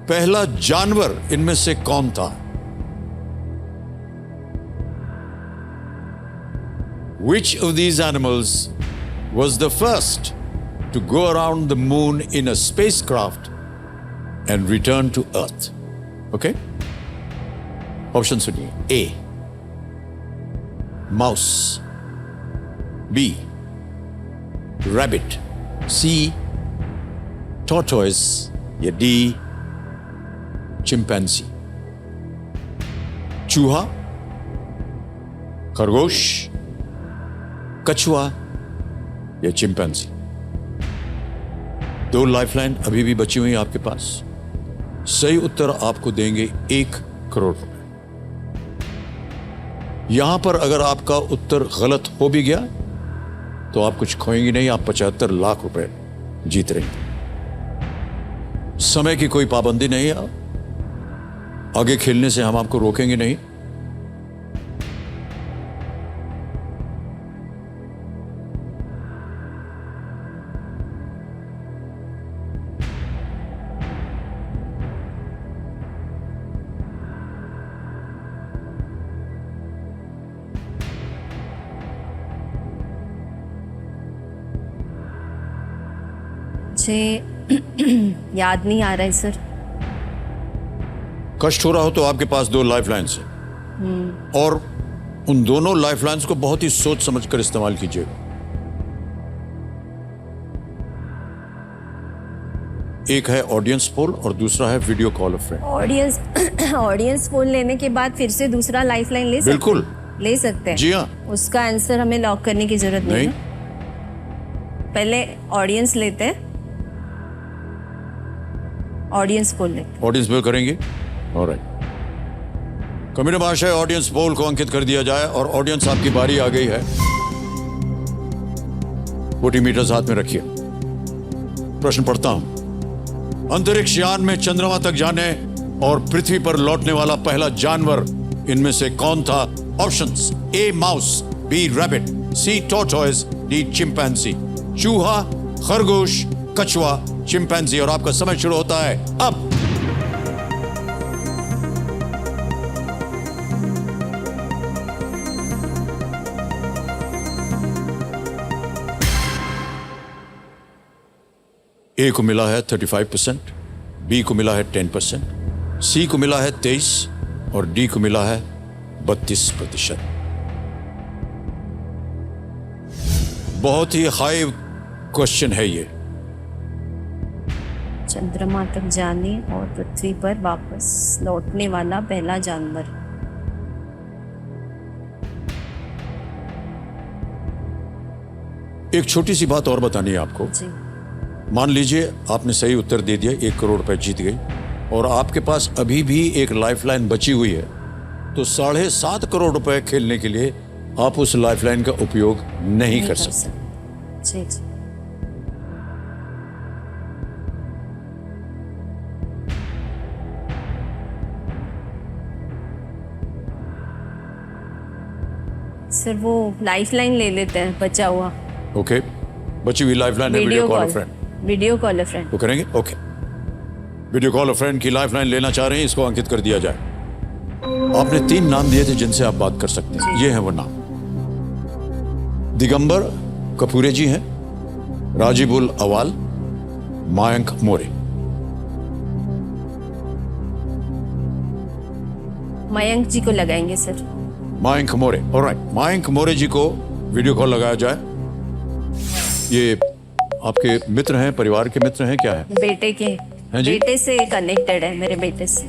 पहला जानवर इनमें से कौन था? Which of these animals was the first to go around the moon in a spacecraft and return to Earth? Okay? Option सुनिए। A, mouse. B, rabbit. C, tortoise. या D, chimpanzee. चूहा, खरगोश, कछुआ या चिंपैंजी। 2 लाइफलाइन अभी भी बची हुई आपके पास। सही उत्तर आपको देंगे 1 करोड़ रुपए। यहां पर अगर आपका उत्तर गलत हो भी गया तो आप कुछ खोएंगे नहीं, आप 75 लाख रुपए जीत रहे हैं। समय की कोई पाबंदी नहीं है, आगे खेलने से हम आपको रोकेंगे नहीं। मुझे याद नहीं आ रहा है सर। कष्ट हो रहा हो तो आपके पास 2 लाइफलाइंस हैं, और उन दोनों लाइफलाइंस को बहुत ही सोच समझकर इस्तेमाल कीजिएगा। एक है ऑडियंस पोल और दूसरा है video call of friend. Audience poll लेने के बाद फिर से दूसरा लाइफलाइन ले सकते हैं? बिल्कुल ले सकते हैं। जी हाँ। उसका आंसर हमें लॉक करने की जरूरत नहीं नहीं। है। पहले ऑडियंस लेते हैं, ऑडियंस पोल लेते हैं। ऑडियंस पोल करेंगे। ऑलराइट, कमिश्नर महाशय, ऑडियंस पोल को अंकित कर दिया जाए और ऑडियंस आपकी बारी आ गई है। वोटिमीटर्स हाथ में रखिए। प्रश्न पढ़ता हूं। अंतरिक्ष यान में चंद्रमा तक जाने और पृथ्वी पर लौटने वाला पहला जानवर इनमें से कौन था? Options: A mouse, B rabbit, C tortoise, D chimpanzee. चूहा, खरगोश, कछुआ, चिंपैंजी। और आपका समय शुरू होता है अब। ए को मिला है 35%, बी को मिला है 10%, सी को मिला है 23 और डी को मिला है 32%। बहुत ही हाई क्वेश्चन है ये। चंद्रमा तक जाने और पृथ्वी पर वापस लौटने वाला पहला जानवर। एक छोटी सी बात और बतानी है आपको। जी। मान लीजिए आपने सही उत्तर दे दिया, 1 करोड़ रुपए जीत गई, और आपके पास अभी भी एक लाइफलाइन बची हुई है, तो 7.5 करोड़ रुपए खेलने के लिए आप उस लाइफलाइन का उपयोग नहीं कर सकते। जी जी। सर वो लाइफलाइन ले लेते हैं बचा हुआ। ओके, बची हुई लाइफलाइन है video call friend. Video call friend वो करेंगे। ओके, वीडियो कॉल फ्रेंड की लाइफलाइन लेना चाह रहे हैं, इसको अंकित कर दिया जाए। आपने 3 नाम दिए थे जिनसे आप बात कर सकते हैं, ये है वो नाम। दिगंबर कपूरे जी हैं, राजीबुल अवाल, मयंक मोरे। मयंक जी को लगाएंगे सर। मयंक मोरे, ऑलराइट, मयंक मोरे जी को वीडियो कॉल लगाया जाए। ये आपके मित्र हैं, परिवार के मित्र हैं, क्या है? बेटे के हैं जी? बेटे से कनेक्टेड है, मेरे बेटे से।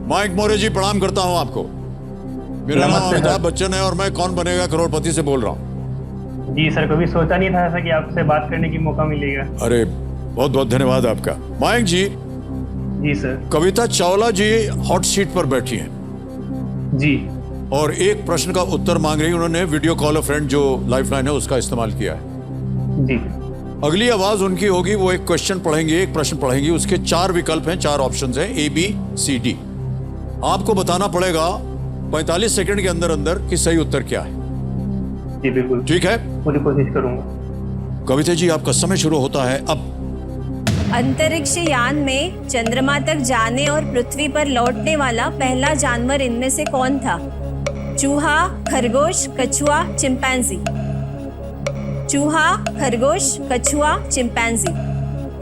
मयंक मोरे जी, प्रणाम करता हूं आपको। मेरा नाम अमिताभ बच्चन है और मैं कौन बनेगा करोड़पति से बोल रहा हूं। जी सर, कभी सोचा नहीं था ऐसा कि आपसे बात करने की मौका मिलेगा। अरे बहुत बहुत धन्यवाद आपका। मयंक जी, जी सर। कविता चावला जी हॉट सीट पर बैठी हैं जी। और एक प्रश्न का उत्तर मांग रही। उन्होंने वीडियो कॉल फ्रेंड जो लाइफलाइन है उसका इस्तेमाल किया है। जी। अगली आवाज उनकी होगी, वो एक क्वेश्चन पढ़ेंगे, एक प्रश्न पढ़ेंगे, उसके 4 विकल्प हैं, 4 ऑप्शंस हैं, ABCD। आपको बताना पड़ेगा 45 सेकंड के अंदर अंदर कि सही उत्तर क्या है। जी बिल्कुल, ठीक है, पूरी कोशिश करूंगा। कविता जी आपका समय शुरू होता है अब। अंतरिक्ष यान में चंद्रमा तक जाने और पृथ्वी पर लौटने वाला पहला जानवर इनमें से कौन था? चूहा, खरगोश, कछुआ, चिंपैंजी। चूहा, खरगोश, कछुआ, चिंपैंजी।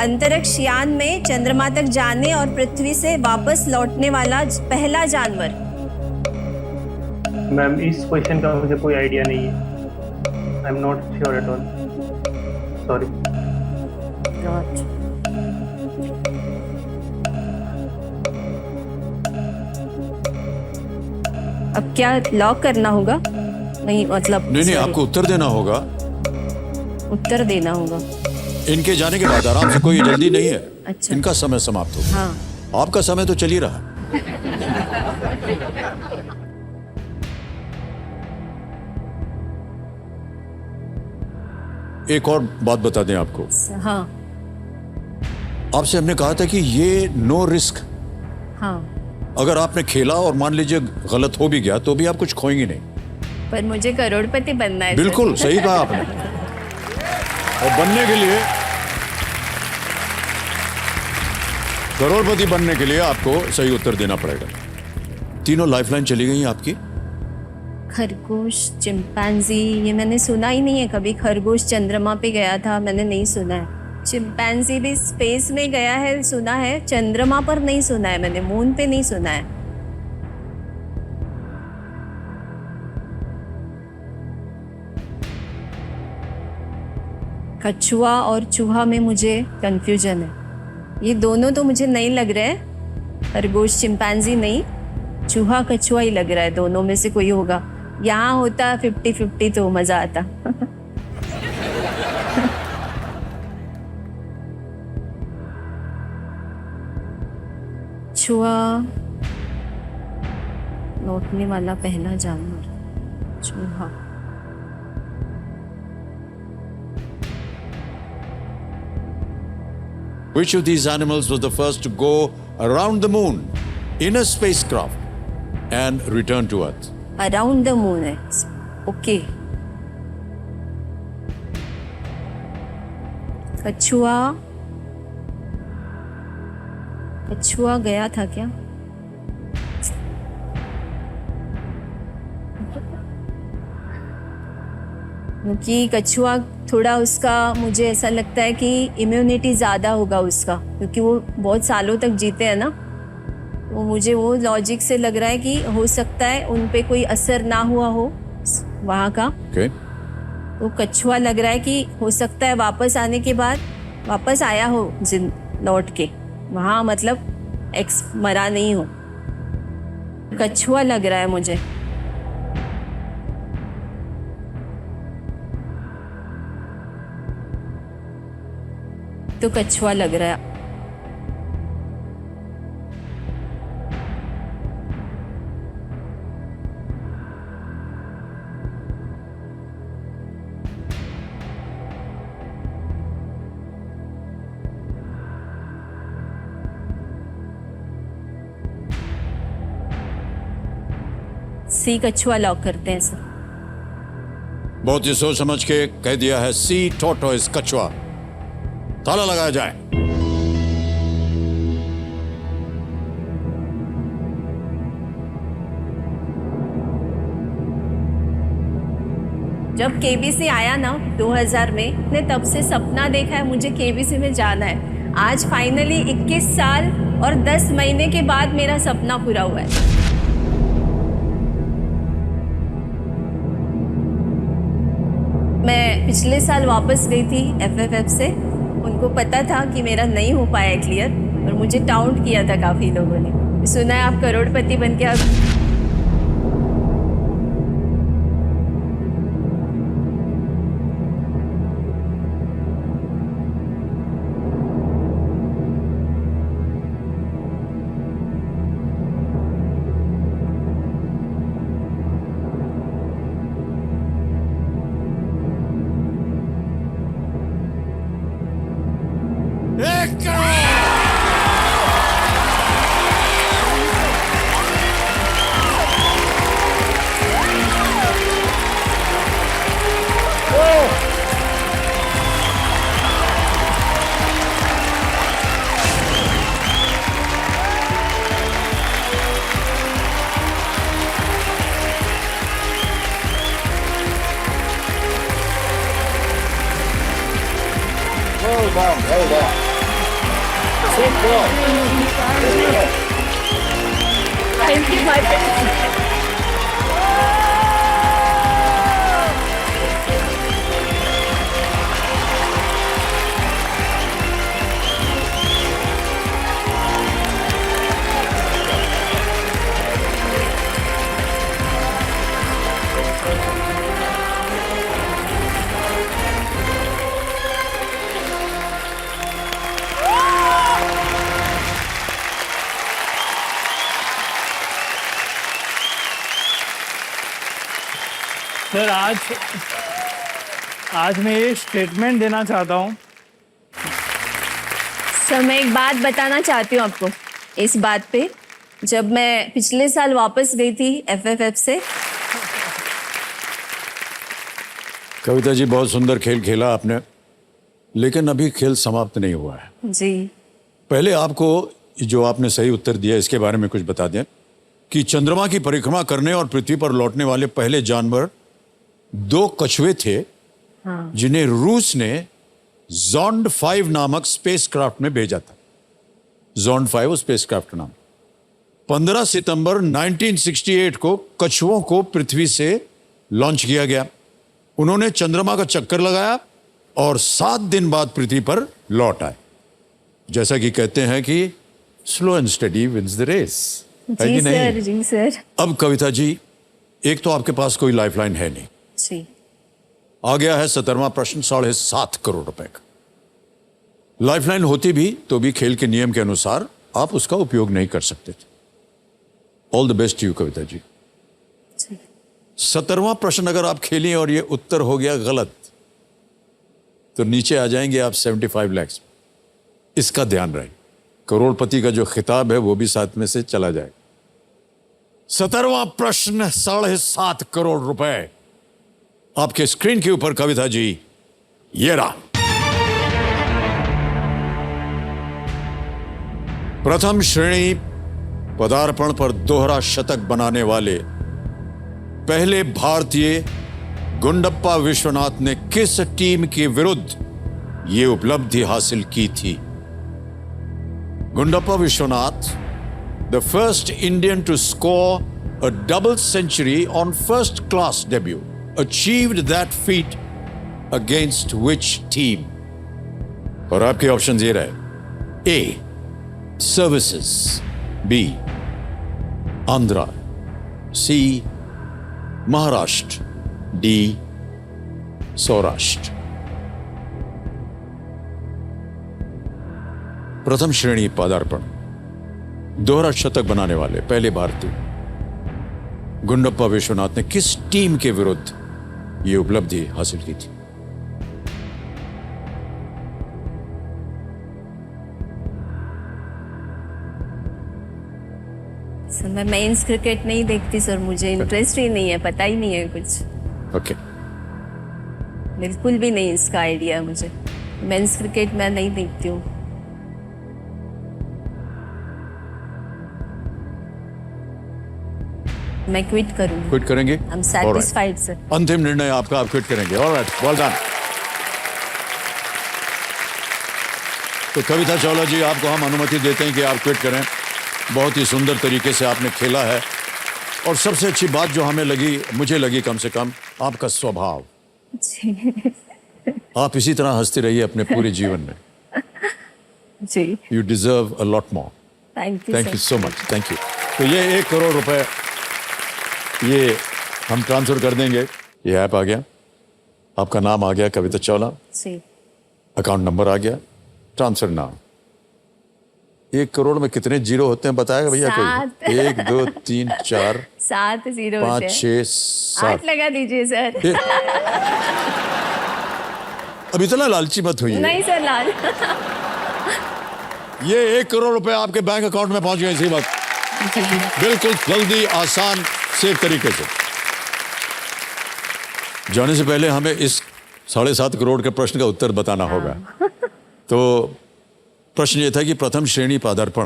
अंतरिक्ष यान में चंद्रमा तक जाने और पृथ्वी से वापस लौटने वाला पहला जानवर। मैम, इस क्वेश्चन का मुझे कोई आइडिया नहीं है। I am not sure at all, sorry. अब क्या लॉक करना होगा? नहीं मतलब नहीं, आपको उत्तर देना होगा। उत्तर देना होगा। इनके जाने के बाद आराम से, कोई जल्दी नहीं है। अच्छा। इनका समय समाप्त हो गया। हाँ। आपका समय तो चल ही रहा है। एक और बात बता दें आपको। हाँ। आपसे हमने कहा था कि ये नो रिस्क। हाँ। अगर आपने खेला और मान लीजिए गलत हो भी गया तो भी आप कुछ खोएंगे नहीं। पर मुझे करोड़पति बनना है। बिल्कुल सही कहा आपने। और बनने के लिए, करोड़पति बनने के लिए आपको सही उत्तर देना पड़ेगा। तीनों लाइफलाइन चली गई आपकी। खरगोश, चिंपैंजी, ये मैंने सुना ही नहीं है कभी। खरगोश चंद्रमा पे गया था, मैंने नहीं सुना है। चिंपैंजी भी स्पेस में गया है, सुना है। चंद्रमा पर नहीं सुना है मैंने, मून पे नहीं सुना है। कछुआ और चूहा में मुझे कंफ्यूजन है। ये दोनों तो मुझे नहीं लग रहे हैं। खरगोश, चिंपैंजी नहीं, चूहा, कछुआ ही लग रहा है। दोनों में से कोई होगा। यहाँ होता 50-50 तो मजा आता। चूहा, लौटने वाला पहला जानवर, चूहा। Which of these animals was the first to go around the moon in a spacecraft and return to Earth? Around the moon है। ओके। कछुआ, कछुआ गया था क्या? क्योंकि कछुआ थोड़ा, उसका मुझे ऐसा लगता है कि इम्यूनिटी ज़्यादा होगा उसका, क्योंकि वो बहुत सालों तक जीते हैं ना, वो मुझे वो लॉजिक से लग रहा है कि हो सकता है उन पे कोई असर ना हुआ हो वहाँ का। ओके। वो कछुआ लग रहा है कि हो सकता है वापस आने के बाद वापस आया हो लौट के वहाँ, मतलब एक्स मरा नहीं हो। कछुआ लग रहा है मुझे। तो कछुआ लग रहा है। सी कछुआ लॉक करते हैं सर। बहुत ही सोच समझ के कह दिया है सी टॉर्टोइस कछुआ। ताला लगाया जाए। जब केबीसी आया ना 2000 में, ने तब से सपना देखा है मुझे केबीसी में जाना है। आज फाइनली 21 साल और 10 महीने के बाद मेरा सपना पूरा हुआ है। मैं पिछले साल वापस गई थी एफएफएफ से। उनको पता था कि मेरा नहीं हो पाया क्लियर और मुझे टाउट किया था काफ़ी लोगों ने। सुना है आप करोड़पति बन के आप। Thank you, my friend. Sir आज मैं ये स्टेटमेंट देना चाहता हूँ। सर मैं एक बात बताना चाहती हूँ आपको इस बात पे। जब मैं पिछले साल वापस गई थी एफएफएफ से। कविता जी बहुत सुंदर खेल खेला आपने, लेकिन अभी खेल समाप्त नहीं हुआ है जी। पहले आपको जो आपने सही उत्तर दिया इसके बारे में कुछ बता दें कि चंद्रमा की परिक्रमा करने और पृथ्वी पर लौटने वाले पहले जानवर 2 कछुए थे। हाँ। जिन्हें रूस ने जोंड 5 नामक स्पेसक्राफ्ट में भेजा था। जोंड 5 स्पेसक्राफ्ट नाम। 15 सितंबर 1968 को कछुओं को पृथ्वी से लॉन्च किया गया। उन्होंने चंद्रमा का चक्कर लगाया और 7 दिन बाद पृथ्वी पर लौट आए। जैसा कि कहते हैं कि slow and steady wins the race. जी सर, जी सर। अब कविता जी, एक तो आपके पास कोई लाइफलाइन है नहीं जी। आ गया है 17वां प्रश्न 7.5 करोड़ रुपए का। लाइफलाइन होती भी तो भी खेल के नियम के अनुसार आप उसका उपयोग नहीं कर सकते थे। All the best you Kavita ji. 17वां प्रश्न अगर आप खेलें और ये उत्तर हो गया गलत तो नीचे आ जाएंगे आप 75 लाख। इसका ध्यान रहे, करोड़पति का जो खिताब है वो भी साथ में से चला जाए। 17वां प्रश्न 7.5 करोड़ रुपए आपके स्क्रीन के ऊपर कविता जी, ये रहा। प्रथम श्रेणी पदार्पण पर दोहरा शतक बनाने वाले पहले भारतीय गुंडप्पा विश्वनाथ ने किस टीम के विरुद्ध यह उपलब्धि हासिल की थी? Gundappa Vishwanath the first Indian to score a double century on first class debut, achieved that feat against which team? और आपके ऑप्शन ये रहे: A, Services, B, Andhra, C, Maharashtra, D, Saurashtra. प्रथम श्रेणी पदार्पण, दोहरा शतक बनाने वाले पहले भारतीय गुंडप्पा विश्वनाथ ने किस टीम के विरुद्ध यह उपलब्धि हासिल की थी? सर मैं मेंस क्रिकेट नहीं देखती सर, मुझे इंटरेस्ट ही नहीं है, पता ही नहीं है कुछ। ओके, बिल्कुल भी नहीं इसका आइडिया है मुझे। मेंस क्रिकेट मैं नहीं देखती हूँ। मैं क्विट करूंगी। क्विट करेंगे? I am satisfied sir. अंतिम निर्णय आपका, आप क्विट करेंगे। Alright, well done. तो कविता चावला जी, आपको हम अनुमति देते हैं कि आप क्विट करें। बहुत ही सुंदर तरीके से आपने खेला है, और सबसे अच्छी बात जो हमें लगी, मुझे लगी कम से कम, आपका स्वभाव। जी आप इसी तरह हंसते रहिए अपने पूरे जीवन में। जी, you deserve a lot more. Thank you so much, thank you. तो ये 1 करोड़ रुपए ये हम ट्रांसफर कर देंगे। ये ऐप आ गया, आपका नाम आ गया कविता चावला, जी। अकाउंट नंबर आ गया, ट्रांसफर नाम। 1 करोड़ में कितने जीरो होते हैं बताएगा भैया कोई? 1 2 3 4 7 0 5 6 7। 8 लगा दीजिए सर। अब इतना लालची मत होइए। नहीं सर, लाल। ये 1 करोड़ रुपए आपके बैंक अकाउंट में पहुंच गए इसी वक्त, बिल्कुल जल्दी, आसान, सेफ तरीके से। जाने से पहले हमें इस 7.5 करोड़ के प्रश्न का उत्तर बताना होगा। तो प्रश्न ये था कि प्रथम श्रेणी पदार्पण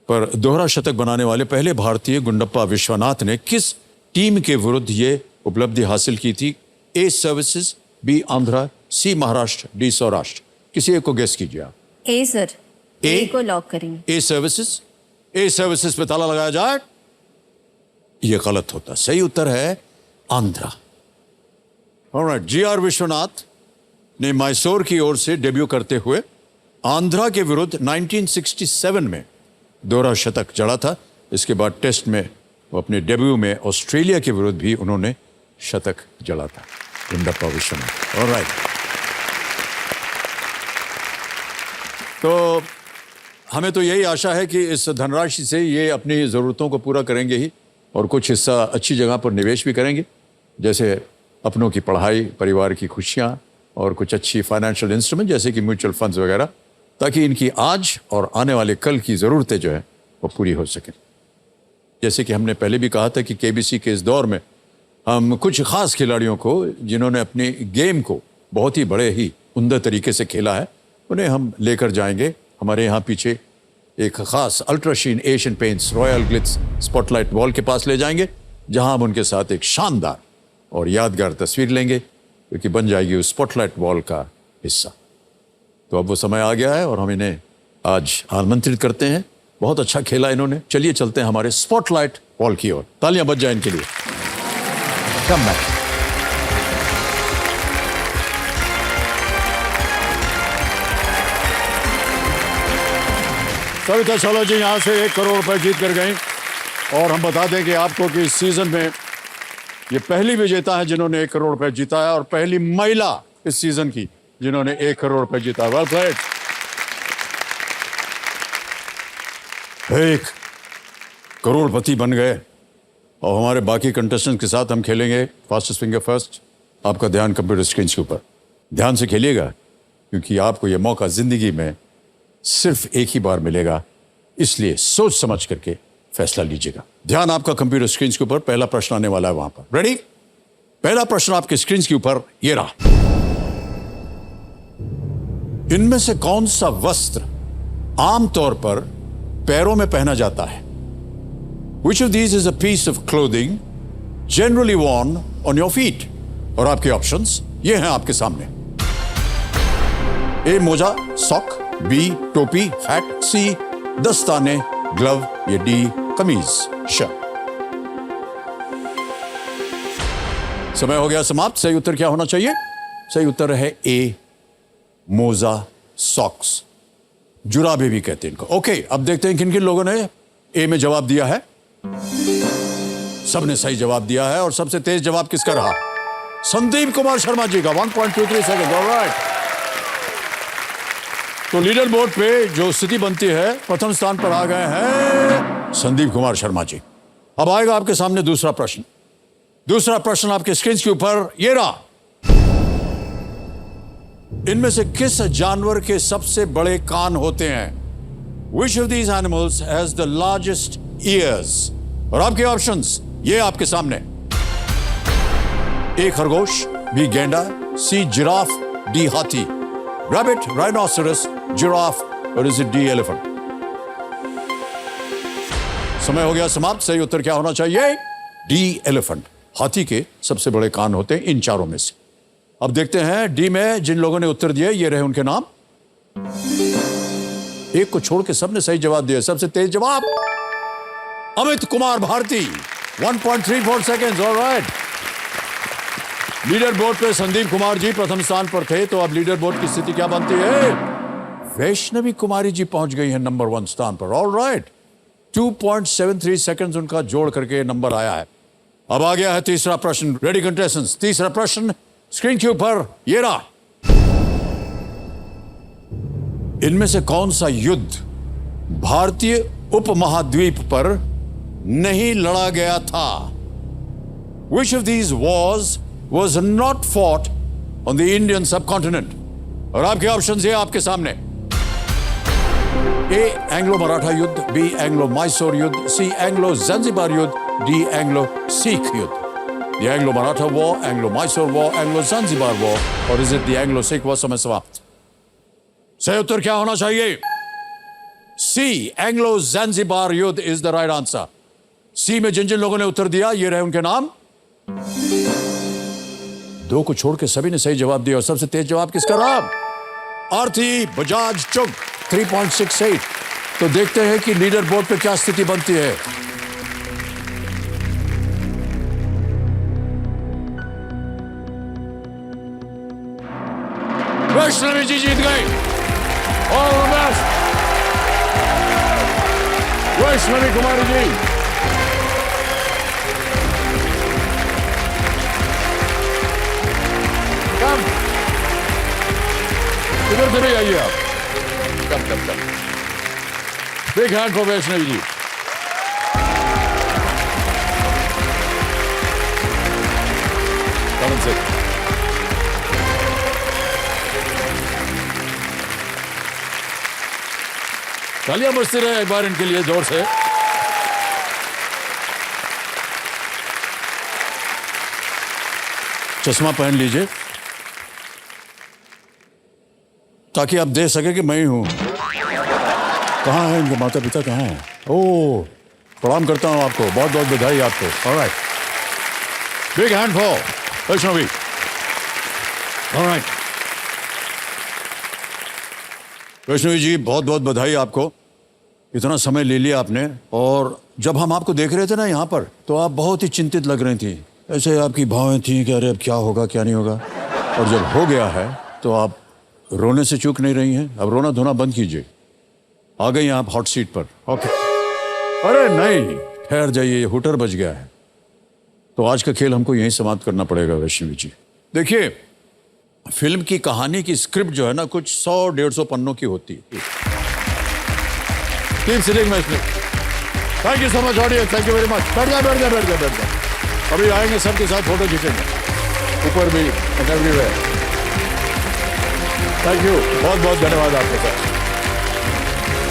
पर दोहरा शतक बनाने वाले पहले भारतीय गुंडप्पा विश्वनाथ ने किस टीम के विरुद्ध ये उपलब्धि हासिल की थी? ए सर्विसेज, बी आंध्रा, सी महाराष्ट्र, डी सौराष्ट्र। किसी एक को गेस कीजिए आप। ए सर, ए ए को लॉक करेंगे। ए सर्विसेज, ए सर्विसेज पे ताला लगाया जाए। ये गलत होता, सही उत्तर है आंध्रा। Alright, G.R.. विश्वनाथ ने मैसूर की ओर से डेब्यू करते हुए आंध्रा के विरुद्ध 1967 में दोहरा शतक जड़ा था। इसके बाद टेस्ट में वो अपने डेब्यू में ऑस्ट्रेलिया के विरुद्ध भी उन्होंने शतक जड़ा था, गुंडप्पा विश्वनाथ। ऑलराइट, तो हमें तो यही आशा है कि इस धनराशि से ये अपनी ज़रूरतों को पूरा करेंगे ही, और कुछ हिस्सा अच्छी जगह पर निवेश भी करेंगे, जैसे अपनों की पढ़ाई, परिवार की खुशियाँ, और कुछ अच्छी फाइनेंशियल इंस्ट्रूमेंट जैसे कि म्यूचुअल फंड्स वगैरह, ताकि इनकी आज और आने वाले कल की ज़रूरतें जो है वो पूरी हो सकें। जैसे कि हमने पहले भी कहा था कि केबीसी के इस दौर में हम कुछ ख़ास खिलाड़ियों को, जिन्होंने अपने गेम को बहुत ही बड़े ही उम्दा तरीके से खेला है, उन्हें हम लेकर जाएंगे। हमारे यहाँ पीछे एक ख़ास ultra sheen Asian Paints royal glitz spotlight wall के पास ले जाएंगे, जहां हम उनके साथ एक शानदार और यादगार तस्वीर लेंगे, क्योंकि बन जाएगी उस स्पॉटलाइट वॉल का हिस्सा। तो अब वो समय आ गया है और हम इन्हें आज आमंत्रित करते हैं। बहुत अच्छा खेला इन्होंने। चलिए चलते हैं हमारे स्पॉटलाइट वॉल की ओर। तालियां बज जाए इनके लिए। Come back. कविता चावला जी यहाँ से 1 करोड़ रुपए जीत कर गई, और हम बता दें कि आपको कि इस सीजन में ये पहली विजेता है जिन्होंने 1 करोड़ रुपए जीता है, और पहली महिला इस सीजन की जिन्होंने 1 करोड़ रुपए जीता। Well played. 1 करोड़पति बन गए, और हमारे बाकी कंटेस्टेंट्स के साथ हम खेलेंगे फास्टेस्ट फिंगर फर्स्ट। आपका ध्यान कंप्यूटर स्क्रीन के ऊपर, ध्यान से खेलिएगा, क्योंकि आपको यह मौका जिंदगी में सिर्फ एक ही बार मिलेगा, इसलिए सोच समझ करके फैसला लीजिएगा। ध्यान आपका कंप्यूटर स्क्रीन के ऊपर। पहला प्रश्न आने वाला है वहां पर। रेडी? पहला प्रश्न आपके स्क्रीन के ऊपर ये रहा। इनमें से कौन सा वस्त्र आमतौर पर पैरों में पहना जाता है? Which of these is a piece of clothing generally worn on your feet? और आपके ऑप्शंस ये हैं आपके सामने। ए मोजा, सॉक, बी टोपी, हैट, सी दस्ताने, ग्लव, ये डी कमीज, शर्ट। समय हो गया समाप्त। सही उत्तर क्या होना चाहिए? सही उत्तर है ए, मोजा, सॉक्स, जुराबे भी कहते हैं इनको। ओके, अब देखते हैं किन किन लोगों ने ए में जवाब दिया है। सबने सही जवाब दिया है और सबसे तेज जवाब किसका रहा? संदीप कुमार शर्मा जी का, 1.23 सेकंड। ऑलराइट, तो लीडर बोर्ड पे जो स्थिति बनती है, प्रथम स्थान पर आ गए हैं संदीप कुमार शर्मा जी। अब आएगा आपके सामने दूसरा प्रश्न। दूसरा प्रश्न आपके स्क्रीन के ऊपर ये रहा। इनमें से किस जानवर के सबसे बड़े कान होते हैं? Which of these animals has the largest ears? और आपके ऑप्शंस ये आपके सामने। ए खरगोश, बी गेंडा, सी जिराफ, डी हाथी, रैबिट, राइनोसरस, जिराफ, और इज इट डी एलिफेंट? समय हो गया समाप्त। सही उत्तर क्या होना चाहिए? D elephant. हाथी के सबसे बड़े कान होते हैं इन चारों में से। अब देखते हैं डी में जिन लोगों ने उत्तर दिए, ये रहे उनके नाम। एक को छोड़ के सबने सही जवाब दिया। सबसे तेज जवाब Amit Kumar Bharati, 1.34 second. Alright, leader board पे संदीप कुमार जी प्रथम स्थान पर थे। तो अब लीडर बोर्ड की स्थिति क्या बनती है? वैष्णवी कुमारी जी पहुंच गई है नंबर 1 स्थान पर। ऑलराइट, 2.73 सेकेंड उनका जोड़ करके नंबर आया है। अब आ गया है तीसरा प्रश्न। रेडी कंटेस्टेंट्स, तीसरा प्रश्न स्क्रीन के ऊपर ये रहा। इनमें से कौन सा युद्ध भारतीय उपमहाद्वीप पर नहीं लड़ा गया था? Which of these wars was not fought on the Indian subcontinent? और आपके ऑप्शंस ये आपके सामने। ए एंग्लो मराठा युद्ध, बी एंग्लो मैसूर युद्ध, सी एंग्लो ज़ंज़िबार युद्ध, डी एंग्लो सिख युद्ध। The Anglo-Maratha War, Anglo-Mysore War, Anglo-Zanzibar War, or is it the Anglo-Sikh War? समय समाप्त। सही उत्तर क्या होना चाहिए? सी, Anglo-Zanzibar युद्ध is the right answer. सी में जिन जिन लोगों ने उत्तर दिया, ये रहे उनके नाम। दो को छोड़ के सभी ने सही जवाब दिया और सबसे तेज जवाब किसका रहा? आरती बजाज चुग, 3.68। तो देखते हैं कि लीडर बोर्ड पे क्या स्थिति बनती है। वैष्णवी जी जीत गई। All the best Vaishnavi Kumari ji. कम इधर से भी आइए आप। कम बिग हैंड फॉर वैष्णवी जी। कम से तालियां बजती रहे एक बार इनके लिए जोर से। चश्मा पहन लीजिए ताकि आप देख सके कि मैं ही हूं। कहाँ है इनके माता पिता? कहाँ हैं? ओह, प्रणाम करता हूं आपको, बहुत बहुत बधाई आपको। Alright, big hand for Vaishnavi. Alright Vaishnavi ji, बहुत बहुत बधाई आपको। इतना समय ले लिया आपने, और जब हम आपको देख रहे थे ना यहाँ पर, तो आप बहुत ही चिंतित लग रही थी। ऐसे आपकी भावें थी कि अरे अब क्या होगा क्या नहीं होगा, और जब हो गया है तो आप रोने से चूक नहीं रही हैं। अब रोना धोना बंद कीजिए। आ गई आप हॉट सीट पर। ओके, अरे नहीं, ठहर जाइए, हुटर बज गया है। तो आज का खेल हमको यहीं समाप्त करना पड़ेगा वैष्णवी जी। देखिए, फिल्म की कहानी की स्क्रिप्ट जो है ना, कुछ 100-150 पन्नों की होती है। Thank you so much audience, thank you very much. बैठ जाए। अभी आएंगे सबके साथ फोटो खींचेंगे, ऊपर भी एवरीवेयर। थैंक यू, बहुत बहुत धन्यवाद आपके साथ।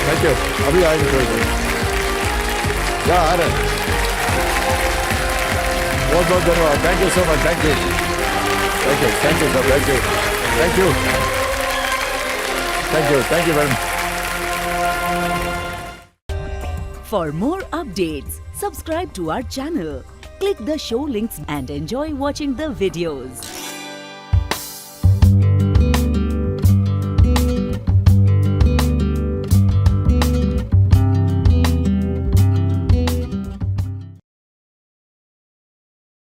Thank you. अभी आएंगे थोड़ी देर। क्या आ रहे हैं? बहुत बहुत धन्यवाद। Thank you so much. Thank you sir. Thank you very much. For more updates, subscribe to our channel, click the show links and enjoy watching the videos.